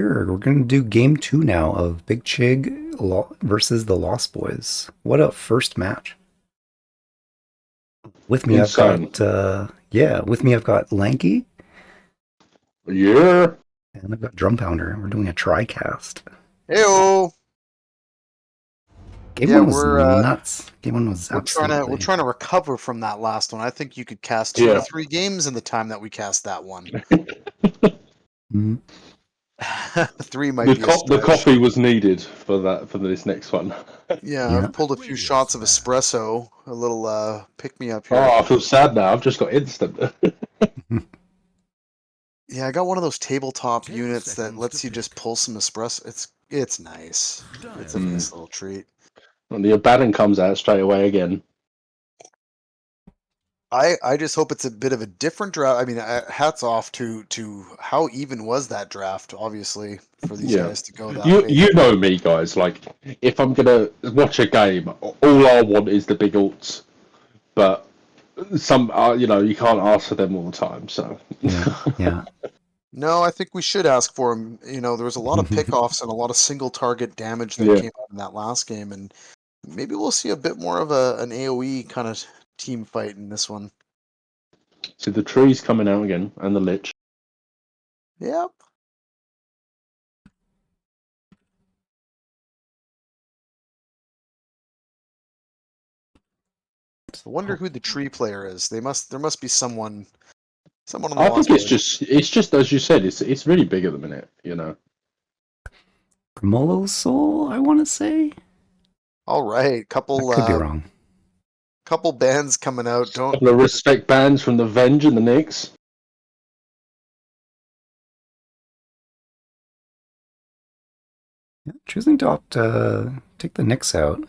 Sure, we're gonna do game 2 now of Big Chig versus the Lost Boys. What a first match. With me I've Insane. got with me I've got Lanky Yeah. and I've got Drum Pounder. We're doing a tri-cast. Heyo. Game Yeah, one was nuts. Game one was we're absolutely trying to recover from that last one. I think you could cast 2 or Yeah. 3 games in the time that we cast that one. Mhm. 3 might The be a the stretch. coffee was needed for this next one. Yeah, Yeah. I've pulled a few shots of espresso, a little pick me up here. Oh, I feel sad now. I've just got instant. Yeah, I got one of those tabletop units that lets you just pull some espresso. It's nice. It's a nice little treat. And the Abaddon comes out straight away again. I just hope it's a bit of a different draft. I mean, hats off to how even was that draft, obviously, for these Yeah. guys to go that You way. you know me, guys. Like, if I'm gonna watch a game, all I want is the big alts. But some, you can't ask for them all the time. So Yeah. Yeah. No, I think we should ask for him. You know, there was a lot of pickoffs and a lot of single target damage that yeah. came out in that last game, and maybe we'll see a bit more of an AOE kind of team fight in this one. So the tree's coming out again, and the lich. Yep. I wonder who the tree player is. There must be someone on the I think Lost Boys. it's just as you said. It's really big at the minute. You know. Gromolo Soul, I want to say. All right, I could be wrong. couple bands coming out. Don't Couple of respect bands from the Venge and the Knicks. Yeah, choosing to opt take the Knicks out.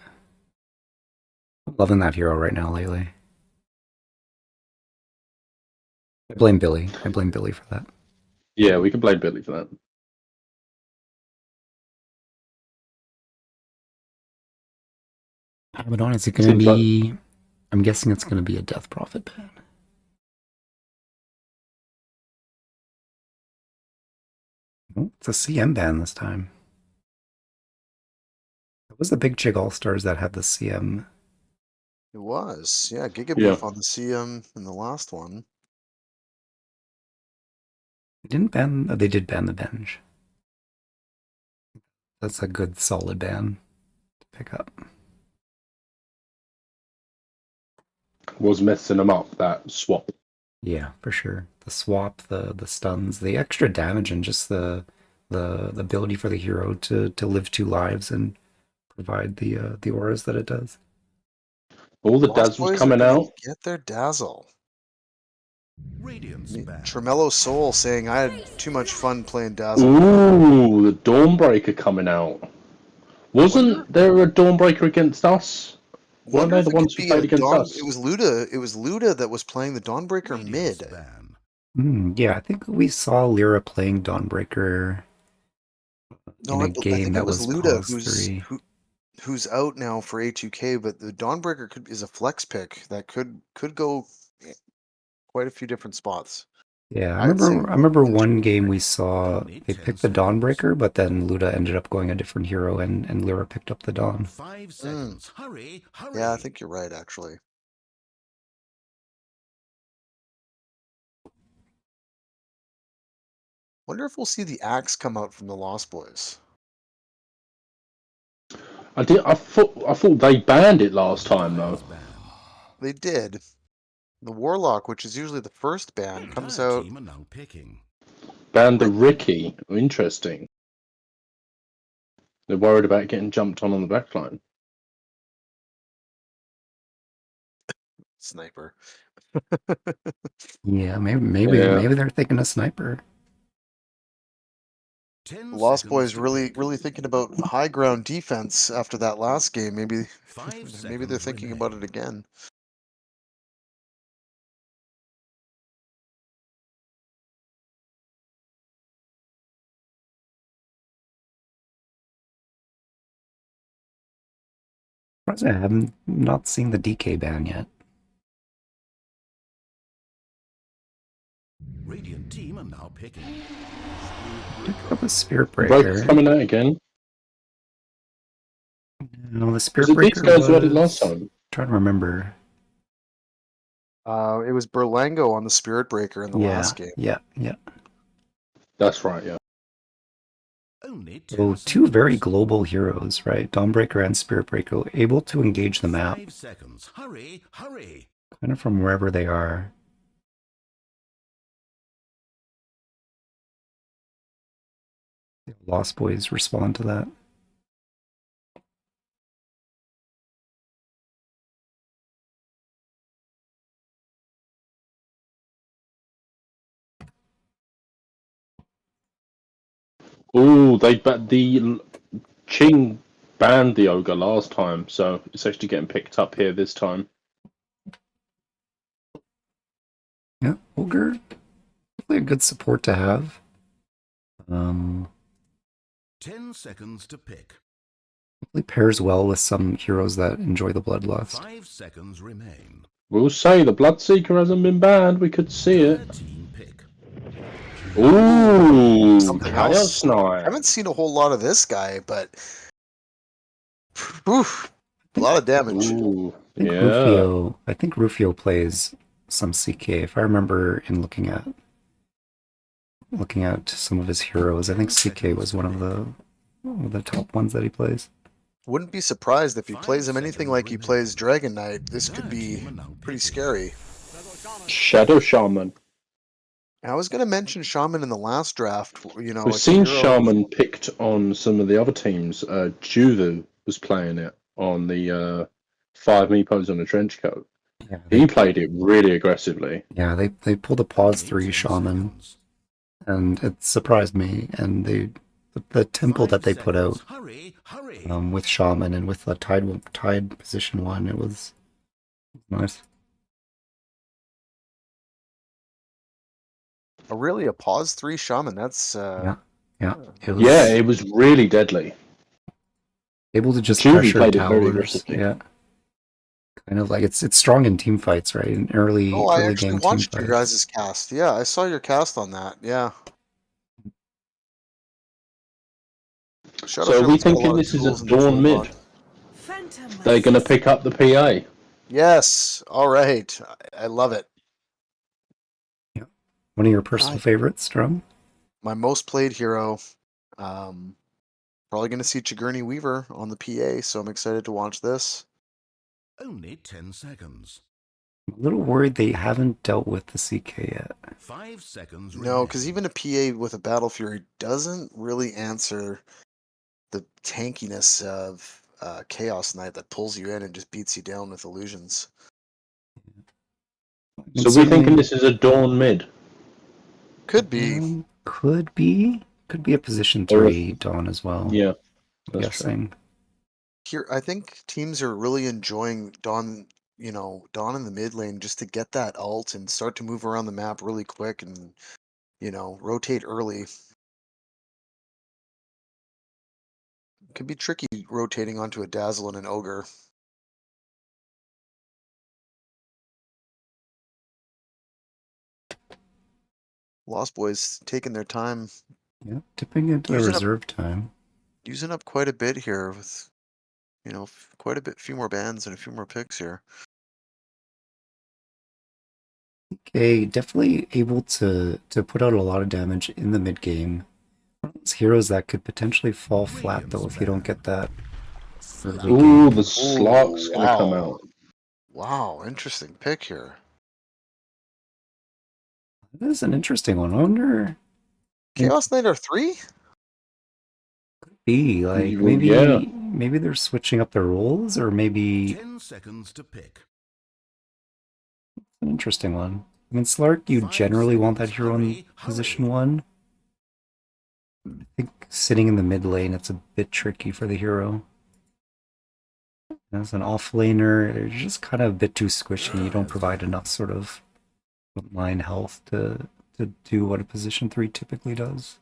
I'm loving that hero right now lately. I blame Billy. I blame Billy for that. Yeah, we can blame Billy for that. Abaddon, is it going to Seems like be... I'm guessing it's going to be a Death Prophet ban. Oh, it's a CM ban this time. It was the Big Chig All-Stars that had the CM. It was, yeah, yeah. Gigabeef on the CM in the last one. They didn't ban... They did ban the Bench. That's a good, solid ban to pick up. Was messing them up, that swap. Yeah, for sure. The swap, the stuns, the extra damage, and just the ability for the hero to live 2 lives and provide the auras that it does. All the Lost dazzles Boys are coming gonna out. get their dazzle. Radiance band. Tremello Soul saying I had too much fun playing Dazzle. Ooh, the Dawnbreaker coming out. Wonder, Wasn't there a Dawnbreaker against us? Weren't wonder they if the it could ones who be a played against Dawn. us? It was Luda. It was Luda that was playing the Dawnbreaker Radiance mid. band. Yeah, I think we saw Lyra playing Dawnbreaker No, in a I game think it that was was Luda Pause 3. who's out now for A2K. But the Dawnbreaker is a flex pick that could go quite a few different spots. Yeah, I'd say I remember win one 2. game we saw Donate they 10 picked the seconds. Dawnbreaker, but then Luda ended up going a different hero and Lyra picked up the Dawn. 5 seconds. Hurry, hurry. Yeah, I think you're right actually. Wonder if we'll see the axe come out from the Lost Boys. I did. I thought they banned it last time though. Dire's band. They did. The Warlock, which is usually the first The ban, comes entire out. team are now picking. Banned the Ricky. Ricky. Interesting. They're worried about getting jumped on the backline. Sniper. Yeah, Yeah. maybe they're thinking a sniper. 10 Lost seconds Boys to really pick. really thinking about high ground defense after that last game. Maybe 5 maybe they're seconds thinking about it remain. again. Surprised I haven't not seen the DK ban yet. Radiant team are now picking. Pick up a Spirit Breaker's Breaker. coming out again. No, the Was Spirit it these Breaker guys who had it last was... time? Trying to remember. It was Berlango on the Spirit Breaker in the last game. Yeah. That's right, yeah. Only 10 So seconds. two very global heroes, right? Dawnbreaker and Spirit Breaker, able to engage the map 5 seconds. Hurry, hurry. kind of from wherever they are. Lost Boys respond to that. Ooh, the Ching banned the ogre last time, so it's actually getting picked up here this time. Yeah, Ogre, definitely a good support to have. 10 seconds to pick. Definitely pairs well with some heroes that enjoy the Bloodlust. 5 seconds remain. We'll say the Bloodseeker hasn't been banned. We could see Color it. team pick. Ooh, Something Chaos else. I Knight. haven't seen a whole lot of this guy, but oof, a lot of damage. Ooh, I think yeah. Rufio plays some CK. If I remember in looking at some of his heroes, I think CK was one of the top ones that he plays. Wouldn't be surprised if he 5 plays him anything seconds like he plays remain. Dragon Knight. This could Dire be team are now pretty picking. scary. Shadow Shaman. I was going to mention Shaman in the last draft. You know, We've it's a seen hero. Shaman picked on some of the other teams. Juvu was playing it on the 5 meepos on the trench coat. Yeah, He played it really aggressively. they pulled a pause Only 3 10 shaman, seconds. and it surprised me. And the tempo 5 that they put out seconds. Hurry, hurry. with shaman and with the tide position 1, it was nice. Really a pause 3 Shaman. That's Yeah. It was Yeah, it was really deadly. able to just Juvu pressure played it very towers. aggressively. Yeah. Kind of like it's strong in team fights, right? In Oh, I early actually game team watched your fights. guys' cast. Yeah, I saw your cast on that. Yeah. Shadow So are we Shaman's got a thinking lot of this is a tools in the Dawn mid? toolbox. They're going to pick up the PA. Yes. All right. I love it. Yeah. One of your personal favorites, Strum? My most played hero. Probably going to see Chigurny Weaver on the PA, so I'm excited to watch this. Only 10 seconds. I'm a little worried they haven't dealt with the CK yet. 5 seconds No, remain. because even a PA with a Battle Fury doesn't really answer the tankiness of Chaos Knight that pulls you in and just beats you down with illusions. I mean, So we're thinking certainly, this is a Dawn mid. Could be. could be a position Or a, 3 Dawn as well. yeah, I'm that's true. guessing. Here, I think teams are really enjoying Dawn, Dawn in the mid lane just to get that ult and start to move around the map really quick and, rotate early. Could be tricky rotating onto a Dazzle and an Ogre. Lost Boys taking their time, Yeah, dipping into the Using up- reserve time. using up quite a bit here with, quite a few more bans and a few more picks here. Okay, definitely able to put out a lot of damage in the mid game. One of those heroes that could potentially fall flat though if you don't get that early Ooh, game. the Slark's going to come out. Wow, interesting pick here. That is an interesting one. I wonder Chaos Knight R3? be like Well, yeah. maybe they're switching up their roles, or maybe 10 seconds to pick. an interesting one. I mean, Slark, you 5 generally want that seconds. hero in Hurry, position hurry. 1. I think sitting in the mid lane, it's a bit tricky for the hero. As an off laner, you're just kind of a bit too squishy. You don't provide enough sort of line health to do what a position 3 typically does.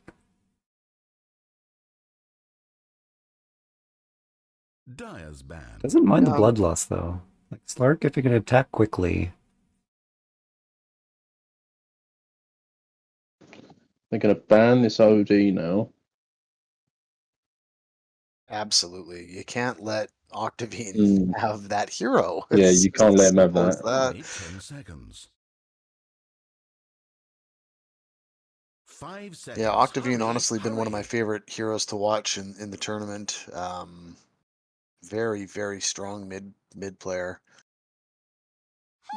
Dire's banned. Doesn't mind the Yeah. bloodlust though. Like Slark, if it can attack quickly. They're going to ban this OD now. Absolutely. You can't let Octavine Mm. have that hero. Yeah, It's you just can't let as them have simple as that. that. Only 10 seconds. 5 seconds. Yeah, Octavine Hurry, honestly been one of my hurry. favorite heroes to watch in the tournament. Very, very strong mid player.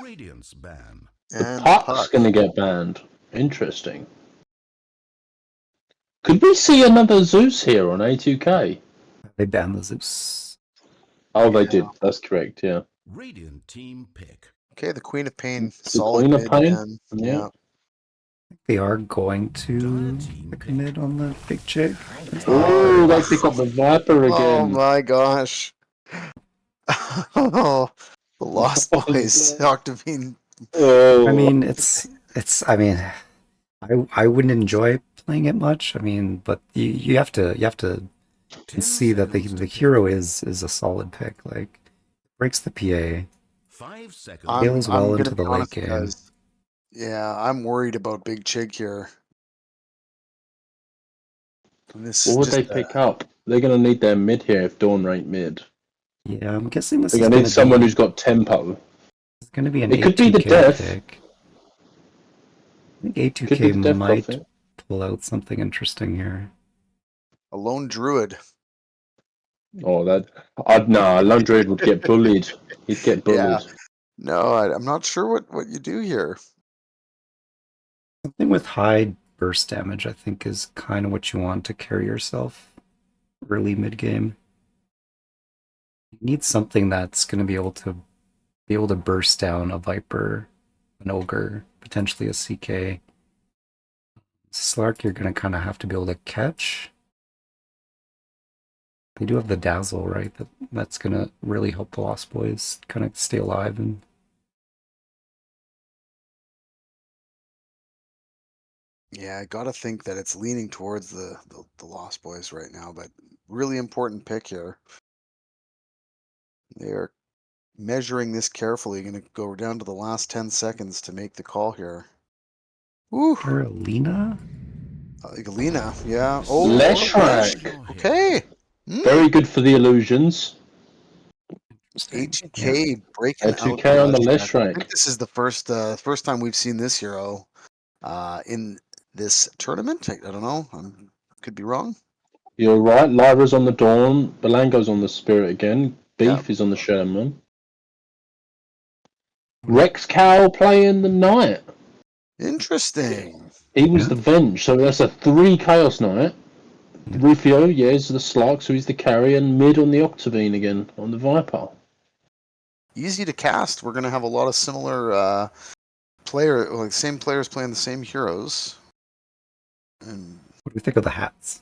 Radiance ban. The And the puck's puck. going to get banned. Interesting. Could we see another Zeus here on A2K? They banned the Zeus. Oh, Yeah. they did. That's correct, yeah. Radiant team pick. Okay, the Queen of Pain. The Solid Queen of mid Pain? ban. Yeah. Yeah. They are going Dire to team pick a pick. mid on the big chick. Oh, they Oh, pick up the Viper oh again. my gosh. Oh, the Lost Boys. Octavine. I Oh, mean, I mean, I wouldn't enjoy playing it much. I mean, but you have to 10 see that seconds to the pick. hero is a solid pick. Like breaks the PA, 5 seconds I'm scales I'm well gonna into be the late honest, you game. guys. Yeah, I'm worried about Big Chig here. And this is what would just they pick up? They're going to need their mid here if Dawn rate mid. Yeah, I'm guessing this They're is going to need someone who's got tempo. it's gonna be an It could be the A2K death. pick. I think Could be A2K the death might prophet. pull out something interesting here. a lone druid. Oh, that. Nah, Lone Druid would get bullied. He'd get Yeah. bullied. No, I'm not sure what you do here. Something with high burst damage, I think, is kind of what you want to carry yourself early mid game. You need something that's going to be able to burst down a Viper, an Ogre, potentially a CK. Slark, you're going to kind of have to be able to catch. They do have the Dazzle, right? That's going to really help the Lost Boys kind of stay alive. And Yeah, I gotta think that it's leaning towards the Lost Boys right now, but really important pick here. They are measuring this carefully. Going to go down to the last 10 seconds to make the call here. Woo! Carolina? Galena, yeah. Oh, or Lesh. Leshrac. You're here. Okay. Hmm. Very good for the illusions. Interesting. Yeah. A2K breaking out the 2K on the Leshrac. I think Leshrac. this is the first time we've seen this hero in this tournament. I don't know. I could be wrong. You're right. Lyra's on the Dawn. Belango's on the Spirit again. Yeah. Beef is on the Sherman. Rex Cow playing the Knight. Interesting. He was Yeah. the Venge, so that's a 3 Chaos Knight. Yeah. Rufio, yeah, is the Slark, so he's the carry, and mid on the Octavine again, on the Viper. Easy to cast. We're gonna have a lot of similar same players playing the same heroes. And What do we think of the hats?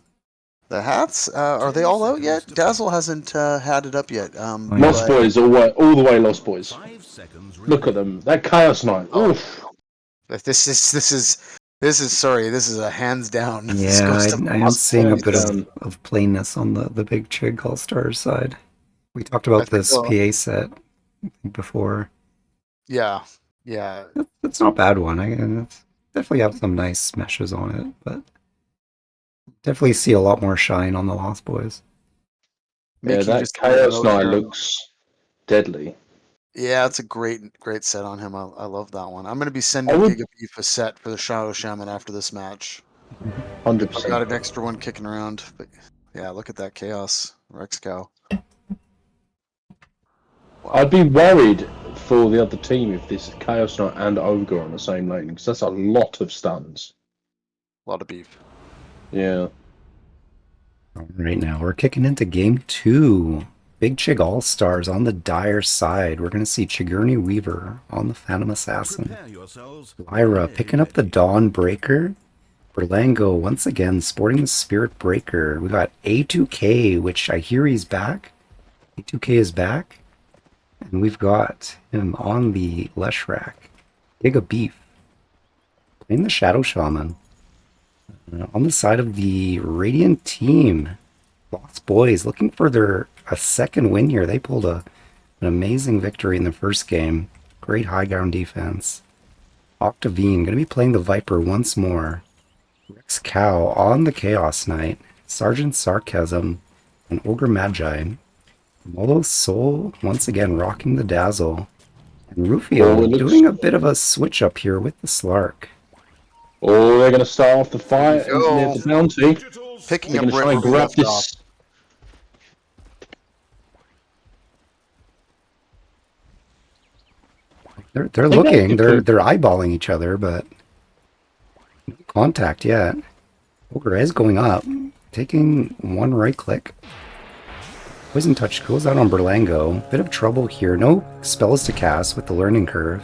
the hats, are they 10 all out seconds yet? to Dazzle hasn't had it up yet. Oh, yeah. Lost But Boys, all the way Lost Boys. 5 seconds Look at remaining. them. That Chaos Knight. Oh, Oof. this is a hands down. This Yeah, goes to the I am Lost seeing a Boys. bit Down. of plainness on the big Chig All Stars side. We talked I about think. this PA set before. Yeah, yeah. It's not a bad one. It's definitely have some nice meshes on it, but definitely see a lot more shine on the Lost Boys. Yeah, Mickey that just let it Chaos out Knight there. looks deadly. Yeah, it's a great set on him. I love that one. I'm gonna be I sending would Giga Beef a set for the Shadow Shaman after this match. I've got 100%. an extra one kicking around, but yeah, look at that chaos, Rex Cow. Wow, I'd be worried for the other team if this Chaos Knight and Ogre are on the same lane, because that's a lot of stuns. a lot of beef. Yeah. All right, now we're kicking into game two. Big Chig All Stars on the Dire side. We're going to see Chigurni Weaver on the Phantom Assassin. Prepare yourselves. Lyra Get picking up the ready. Dawn Breaker. Berlango once again sporting the Spirit Breaker. We got A2K, which I hear he's back. A2K is back. And we've got him on the Leshrac. Giga Beef. Playing the Shadow Shaman. On the side of the Radiant team, Lost Boys looking for a second win here. They pulled an amazing victory in the first game. Great high ground defense. Octavine going to be playing the Viper once more. Rex Cow on the Chaos Knight, Sergeant Sarcasm, and Ogre Magi. Molo Soul once again rocking the dazzle. And Oh, Rufio it looks. doing a bit of a switch up here with the Slark. Oh, they're going to start off the There you fight near go. the bounty. Digital Picking They're up going to right try where and we grab left off. this. They're I think looking, they're could. eyeballing each other, but no contact yet. Ogre is going up, taking one right click. Poison Touch goes out on Berlango. Bit of trouble here. No spells to cast with the learning curve.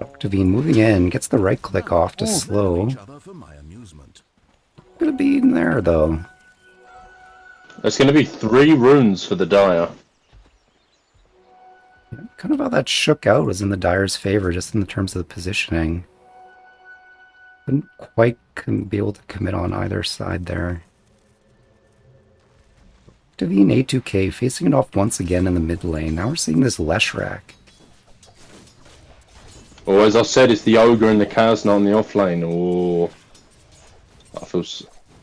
Octavine moving in, gets the right click off to slow. each other for my amusement. Gonna be in there though. There's going to be 3 runes for the Dire. Kind of how that shook out was in the Dire's favor, just in the terms of the positioning. Couldn't quite be able to commit on either side there. Octavine A2K facing it off once again in the mid lane. Now we're seeing this Leshrac. Or as I said, it's the Ogre and the Kazna on the off lane. Oh,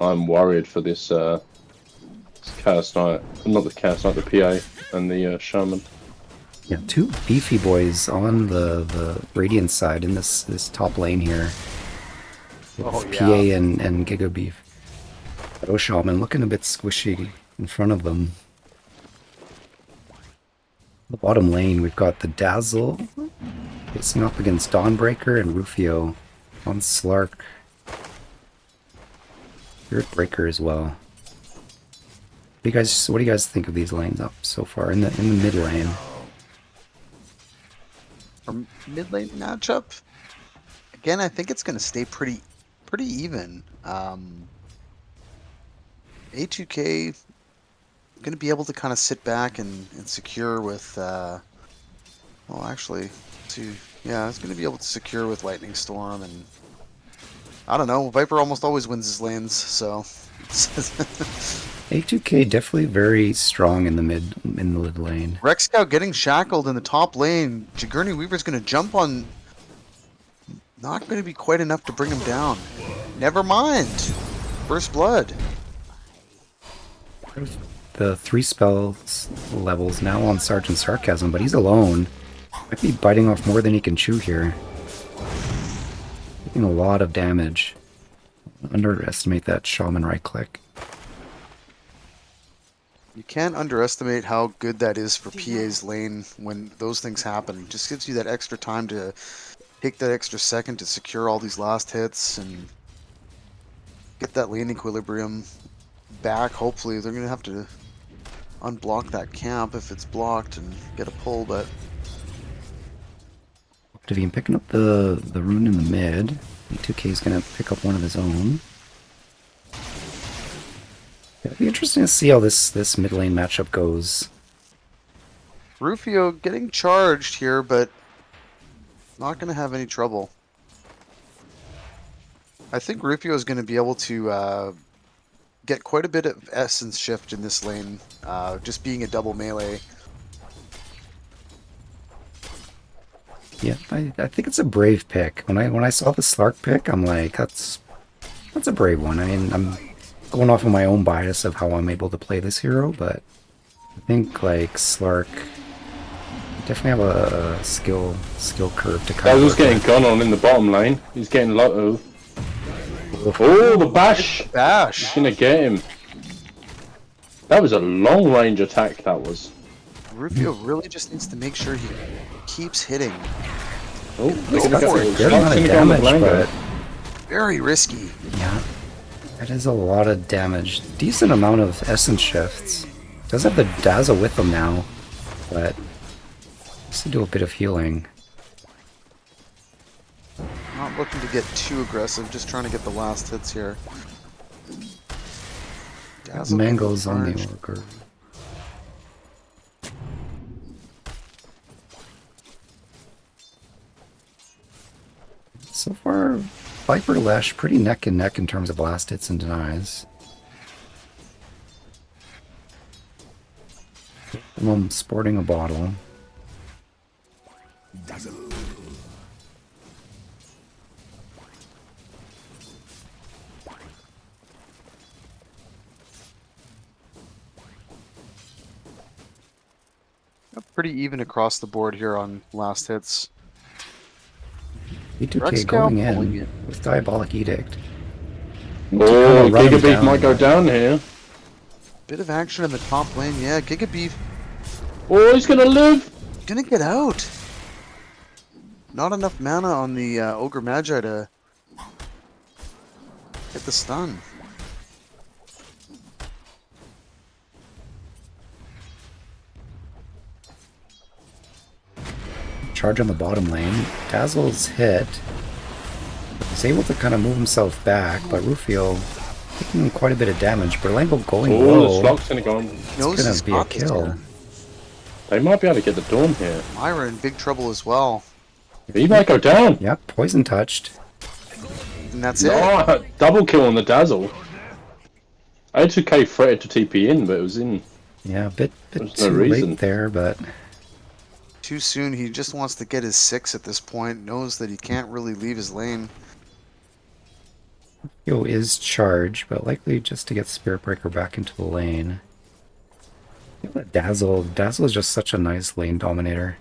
I'm worried for this Chaos Knight. Not the Chaos Knight, the PA and the Shaman. Yeah, 2 beefy boys on the Radiant side in this top lane here. Oh, PA yeah. and Giga Beef. Oh, Shaman looking a bit squishy in front of them. The bottom lane, we've got the Dazzle facing up against Dawnbreaker and Rufio on Slark. Spirit Breaker as well. What do you guys think of these lanes up so far in the mid lane? Our mid lane matchup. Again, I think it's going to stay pretty even. A2K going to be able to kind of sit back and secure with. Well, actually, yeah, it's going to be able to secure with Lightning Storm, and I don't know. Viper almost always wins his lanes, so. A2K definitely very strong in the mid lane. Rex Scout getting shackled in the top lane. Jagurni Weaver's going to jump on. Not going to be quite enough to bring him down. Never mind. First blood. The 3 spells levels now on Sergeant Sarcasm, but he's alone. Might be biting off more than he can chew here. Taking a lot of damage. Underestimate that Shaman right click. You can't underestimate how good that is for PA's lane when those things happen. It just gives you that extra time to take that extra second to secure all these last hits and get that lane equilibrium back. Hopefully they're going to have to unblock that camp if it's blocked and get a pull, but Octavine picking up the rune in the mid. E2K is going to pick up one of his own. It'll be interesting to see how this mid lane matchup goes. Rufio getting charged here, but not going to have any trouble. I think Rufio is going to be able to get quite a bit of essence shift in this lane, just being a double melee. Yeah, I think it's a brave pick. When I saw the Slark pick, I'm like, that's a brave one. I mean, I'm going off of my own bias of how I'm able to play this hero, but I think like Slark definitely have a skill curve to kind of. Dazzle's getting gone on in the bottom lane. He's getting low. Oh, the bash! Bash! He's gonna get him. That was a long range attack, that was. Rufio really just needs to make sure he keeps hitting. Oh, That's they're gonna a go- Good amount of Slark's gonna go on the damage, Blango. but Very risky. yeah, that is a lot of damage. Decent amount of essence shifts. Does have the Dazzle with him now, but has to do a bit of healing. Not looking to get too aggressive, just trying to get the last hits here. Dazzle getting Mango's on the charged. Ogre. So far, Viper Lesh pretty neck and neck in terms of last hits and denies. I'm sporting a bottle. Pretty even across the board here on last hits. E2K Rex going Cow pulling in it. with Diabolic Edict. Oh, run him Gigabeef might go down. down here. Bit of action in the top lane. Yeah, Gigabeef Oh, he's gonna live. gonna get out. Not enough mana on the Ogre Magi to hit the stun. Charge on the bottom lane. Dazzle's hit. He's able to kind of move himself back, but Rufio taking quite a bit of damage. Berlango going Oh, low. the Slog's gonna go on. Knows It's he's gonna be a got this kill. here. They might be able to get the Dawn here. Myra in big trouble as well. He might go down. Yep, poison touched. And that's it. Oh, double kill on the Dazzle. A2K threatened to TP in, but it was in. Yeah, a bit There's no too reason. late there, but Too soon. He just wants to get his 6 at this point. Knows that he can't really leave his lane. Rufio is charged, but likely just to get Spirit Breaker back into the lane. Dazzle is just such a nice lane dominator.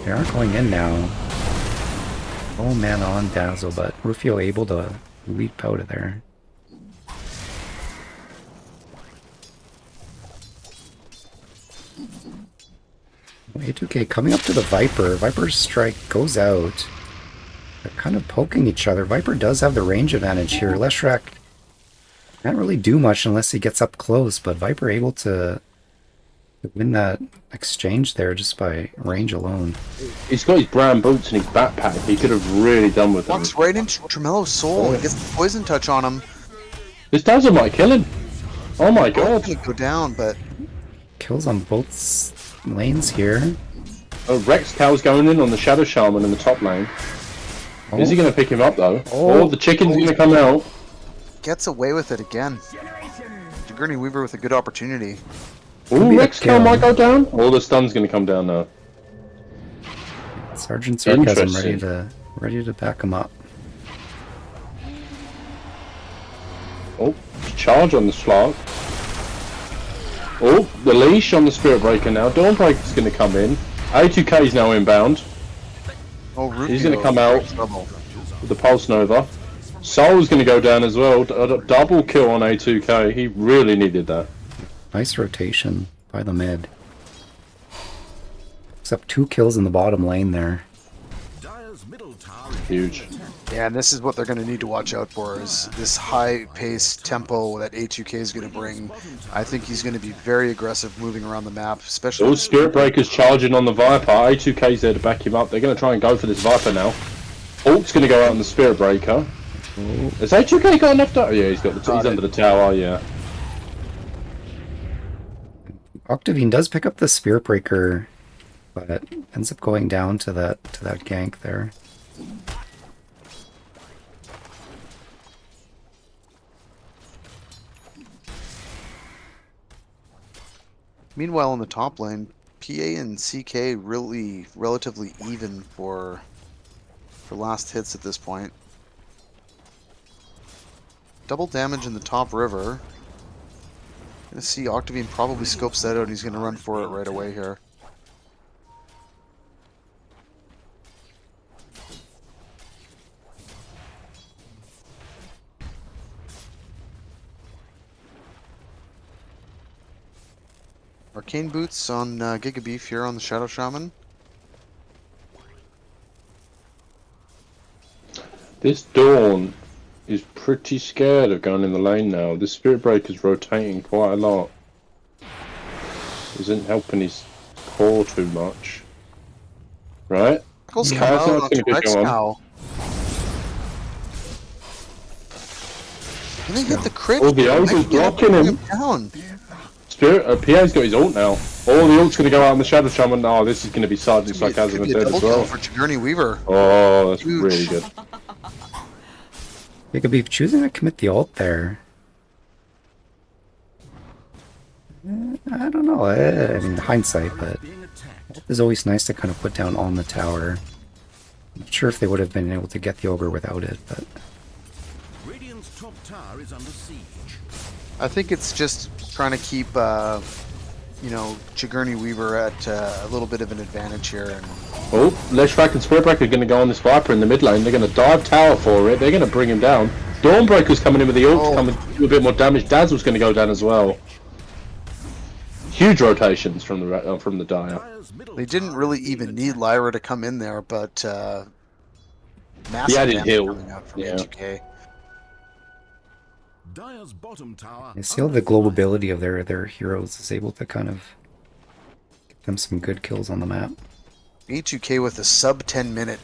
They are going in now. Oh man on Dazzle, but Rufio able to leap out of there. A2K coming up to the Viper. Viper's strike goes out. They're kind of poking each other. Viper does have the range advantage here. Leshrac can't really do much unless he gets up close, but Viper able to win that exchange there just by range alone. He's got his brown boots and his backpack. He could have really done with them. Walks right into Tremello's soul and gets the poison touch on him. This Dazzle might kill him. Oh my god. Gonna go down, but Kills on both lanes here. Oh, Rex Cow's going in on the Shadow Shaman in the top lane. Oh, Is he going to pick him up though? Oh. Oh, the chicken's going to come out. gets away with it again. Gurney Weaver with a good opportunity. Oh, be a Rex Cow kill. might go down. Oh, the stun's going to come down now. Sergeant Sarcasm Interesting. ready to back him up. Oh, charge on the Slog. Oh, the leash on the Spirit Breaker now. Dawnbreaker's going to come in. A2K is now inbound Oh, Rufio. He's gonna come out. Trouble. with the Pulse Nova. Soul's going to go down as well. A double kill on A2K. He really needed that. Nice rotation by the mid. Except 2 kills in the bottom lane there. Dire's middle tower is Huge. Yeah, and this is what they're going to need to watch out for, is this high-paced tempo that A2K is going to bring. I think he's going to be very aggressive moving around the map, especially... Those Spirit Breakers charging on the Viper. A2K's there to back him up. They're going to try and go for this Viper now. Ult's going to go out on the Spirit Breaker. Has A2K got enough to... Yeah, he's under the tower, yeah. Octavine does pick up the Spirit Breaker, but ends up going down to that gank there. Meanwhile, in the top lane, PA and CK really relatively even for last hits at this point. Double damage in the top river. Gonna see Octavine probably scopes that out and he's gonna run for it right away here. Arcane Boots on Gigabeef here on the Shadow Shaman. This Dawn is pretty scared of going in the lane now. This Spirit Breaker's rotating quite a lot. Isn't helping his core too much. Right? Knuckles Yeah, come I think out that's onto gonna Rex go on. Cow. And they hit the crit. Oh, the ult is Might get blocking him. Down. PA's got his ult now. Oh, the ult's going to go out on the Shadow Shaman. Oh, this is going to be Sergeant Could Sarcasm be a dead double as kill well. for Gurney Weaver. Oh, that's Huge. really good. Gigabeef choosing to commit the ult there. I don't know. I mean, hindsight, but being attacked. it's always nice to kind of put down on the tower. I'm not sure if they would have been able to get the ogre without it, but Radiant's top tower is under siege. I think it's just trying to keep you know, Chigurny Weaver at a little bit of an advantage here. And Oh, Leshrac and Spiritbreaker are going to go on this Viper in the mid lane. They're going to dive tower for it. They're going to bring him down. Dawnbreaker's coming in with the ult to come and do a bit more damage. Dazzle's going to go down as well. Huge rotations from the Dire. Dire's middle they didn't tower really is even under need attack. Lyra to come in there, but massive added damage heal. coming out from Yeah. A2K. Dire's bottom tower. You see all under the global fire. ability of their heroes is able to kind of get them some good kills on the map. A2K with a sub 10-minute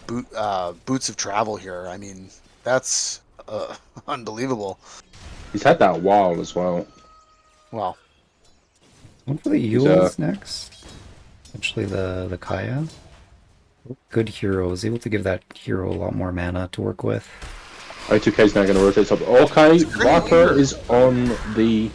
boots of travel here. I mean, that's unbelievable. He's had that a while as well. Wow. One for the Yules next. Essentially the Kaya. Good hero. Is able to give that hero a lot more mana to work with. A2K's now going to rotate up. Okay, Viper is on the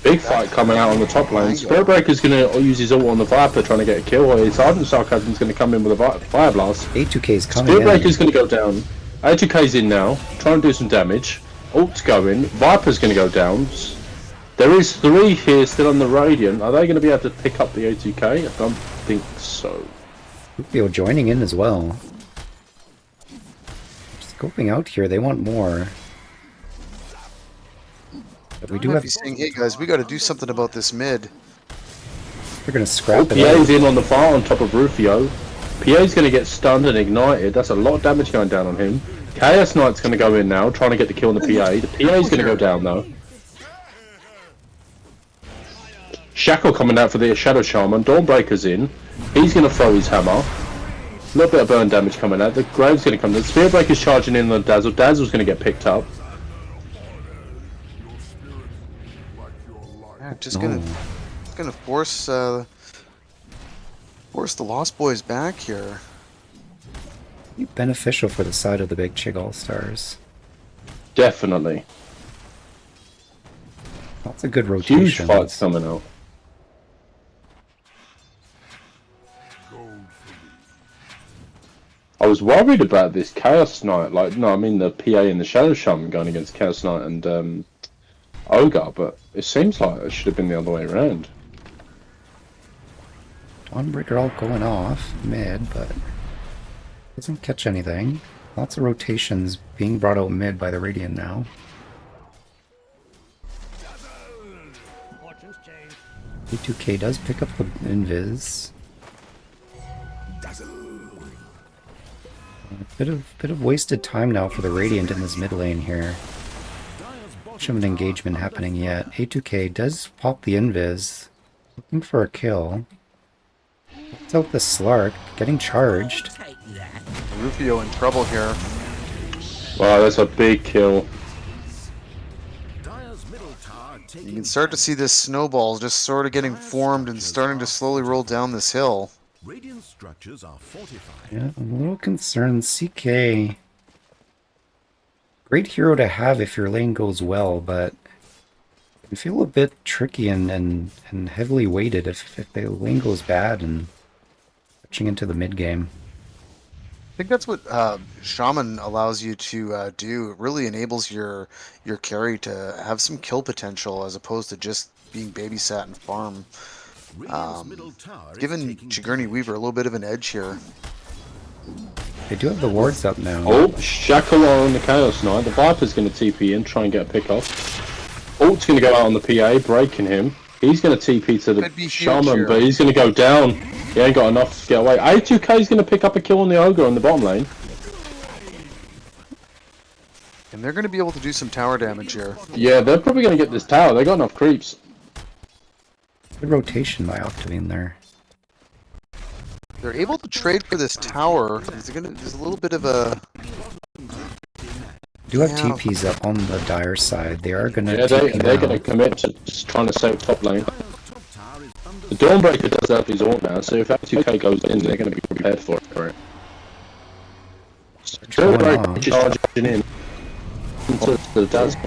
big fight coming out on the top lane. Spiritbreaker's going to use his ult on the Viper trying to get a kill. His Ardent Sarcasm's going to come in with a Fire Blast. A2K's coming Spiritbreaker's in. going to go down. A2K's in now, trying to do some damage. Ult's going. Viper's going to go down. There is 3 here still on the Radiant. Are they going to be able to pick up the A2K? I don't think so. Rufio joining in as well. Scoping out here, they want more. But we do Might have. be saying, hey guys, we got to do something about this mid. They're gonna scrap it. PA's Out. in on the far on top of Rufio. PA's going to get stunned and ignited. That's a lot of damage going down on him. Chaos Knight's going to go in now, trying to get the kill on the PA. The PA's going to go down though. Shackle coming out for the Shadow Shaman. Dawnbreaker's in. He's going to throw his hammer. A little bit of burn damage coming out. The Grave's going to come. The Spearbreaker's charging in on Dazzle. Dazzle's going to get picked up. Yeah, just gonna force force the Lost Boys back here. Be beneficial for the side of the big Chig All-Stars. Definitely. Lots of good Huge rotations. fights coming out. I was worried about this Chaos Knight, like, no, I mean the PA and the Shadow Shaman going against Chaos Knight and Ogre, but it seems like it should have been the other way around. Dawnbreaker all going off mid, but doesn't catch anything. Lots of rotations being brought out mid by the Radiant now. E2K does pick up the invis. A bit of wasted time now for the Radiant in this mid lane here. Much of an engagement happening yet. A2K does pop the invis, looking for a kill. It's out the Slark, getting charged. Rufio in trouble here. Wow, that's a big kill. Dire's middle tower You taking can start to see this snowball just sort of getting formed and starting to slowly roll down this hill. Radiant structures are fortified. Yeah, I'm a little concerned. CK. Great hero to have if your lane goes well, but it can feel a bit tricky and heavily weighted if the lane goes bad and switching into the mid game. I think that's what Shaman allows you to do. It really enables your carry to have some kill potential as opposed to just being babysat and farm. Radiant's middle tower is Giving taking Chigurny damage. Weaver a little bit of an edge here. They do have the wards up now. Oh, Shackle on the Chaos Knight. The Viper's going to TP in, try and get a pick off. Ult's going to go out on the PA, breaking him. He's going to TP to the Could be huge Shaman, here. but he's going to go down. He ain't got enough to get away. A2K's going to pick up a kill on the Ogre on the bottom lane. And they're going to be able to do some tower damage here. Yeah, they're probably going to get this tower. They got enough creeps. Good rotation by Octavine there. They're able to trade for this tower. There's a little bit of a... Do have Yeah. TPs up on the Dire side. They are gonna Yeah, TP they're now. going to commit to just trying to save top lane. Dire's top tower is under The Dawnbreaker does have his ult now, so if A2K goes in, they're going to be prepared for it. Going Dawnbreaker on. charging in. Into the Dazzle.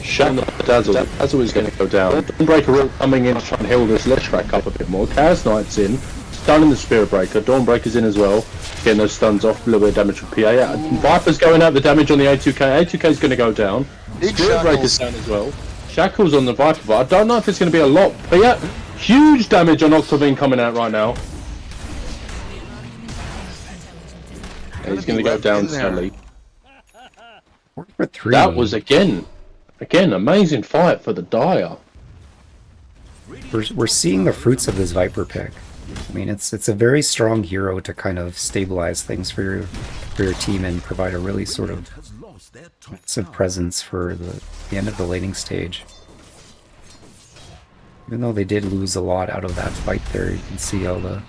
Shut the Dazzle. Dazzle is going to go down. Dawnbreaker coming in to try and heal this Leshrac up a bit more. Chaos Knight's in. Stunning the Spirit Breaker. Dawnbreaker's in as well. Getting those stuns off. A little bit of damage from PA. Viper's going out the damage on the A2K. A2K's going to go down. Big Spirit Breaker's shackles. down as well. Shackles on the Viper, but I don't know if it's going to be a lot. But yeah, huge damage on Octavine coming out right now. And he's going to go down sadly. 4 for 3. That was again, amazing fight for the Dire. We're seeing the fruits of this Viper pick. I mean, it's a very strong hero to kind of stabilize things for your team and provide a really sort of has lost their top massive tower. presence for the end of the laning stage. Even though they did lose a lot out of that fight there, you can see how they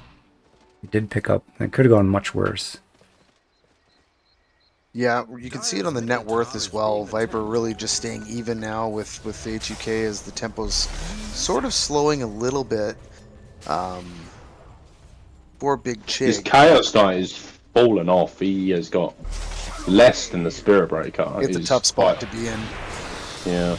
did pick up. It could have gone much worse. Yeah, you can see it on the net worth as well. Viper really just staying even now with HUK as the tempo's sort of slowing a little bit. For Big His Chig. Chaos Knight is fallen off. He has got less than the Spirit Breaker. It's a He's tough spot quite- to be in. Yeah.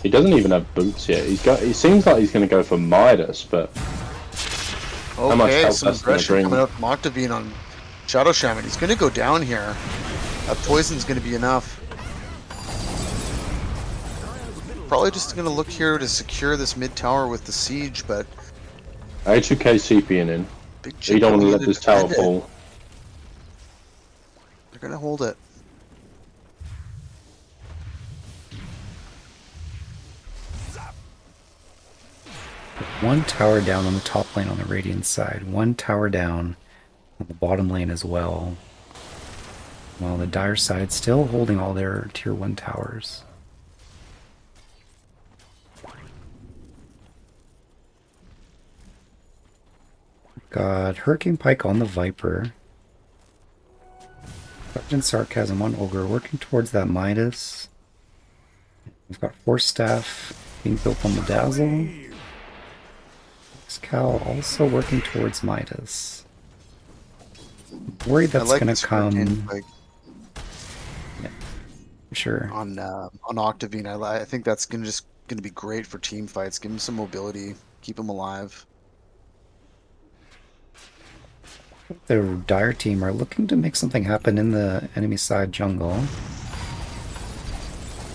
He doesn't even have boots yet. He seems like he's going to go for Midas, but much Okay, help some that's gonna aggression bring? coming out from Octavine on Shadow Shaman. He's going to go down here. A poison's going to be enough. Probably just going to look here to secure this mid tower with the siege, but HUK CPing in. Big You don't want to Chig let this tower defend it. fall. They're going to hold it. One tower down on the top lane on the Radiant side. One tower down on the bottom lane as well. While the Dire side still holding all their tier 1 towers. Got Hurricane Pike on the Viper. Sergeant Sarcasm on Ogre, working towards that Midas. We've got Force Staff being built on the Dazzle. Cal also working towards Midas. Worried that's I like gonna this Hurricane come. Pike Sure. on Octavine. I think that's going to be great for team fights. Give him some mobility, keep him alive. The Dire team are looking to make something happen in the enemy side jungle.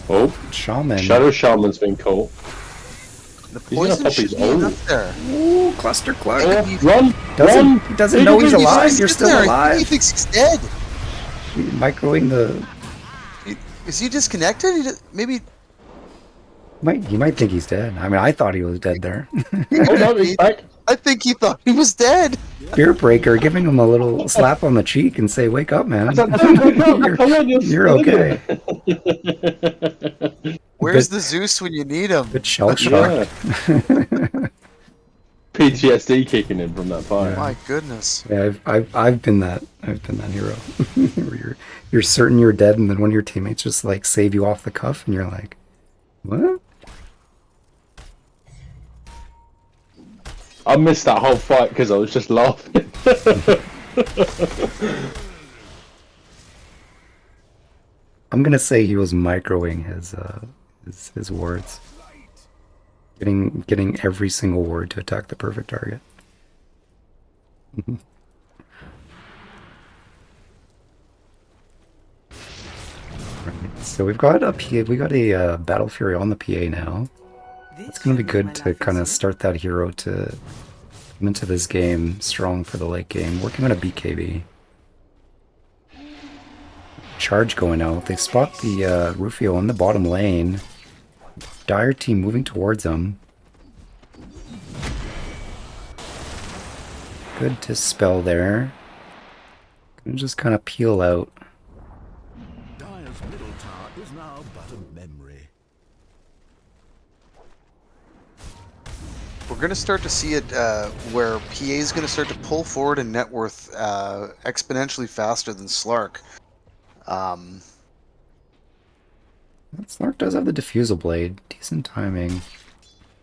Oh, Shaman. Shadow Shaman's been caught. The He's gonna poison pop should his be ult. enough there. Ooh, Cluster Cluck. Oh, run! He doesn't know he's alive. You're still He alive. thinks he's dead. Microing the. Is he disconnected? Maybe. He might think he's dead. I mean, I thought he was dead there. Oh no, he's back. I think he thought he was dead. Spirit Breaker giving him a little slap on the cheek and say, "Wake up, man. You're okay." Where's Bit- the Zeus when you need him? Bit shell Yeah. shocked. PTSD kicking in from that fire. My goodness. Yeah, I've been that hero. Where you're certain you're dead, and then one of your teammates just like save you off the cuff, and you're like, "What?" I missed that whole fight because I was just laughing. I'm gonna say he was microing his words, getting every single word to attack the perfect target. Right, so we've got a PA, we got a Battle Fury on the PA now. It's gonna be good to kind of start that hero to come into this game strong for the late game. Working on a BKB. Charge going out. They spot the Rufio in the bottom lane. Dire team moving towards him. Good dispel there. Gonna just kind of peel out. Dire's middle tower is now but a memory. We're going to start to see it where PA is going to start to pull forward in net worth exponentially faster than Slark. Slark does have the Diffusal Blade. Decent timing.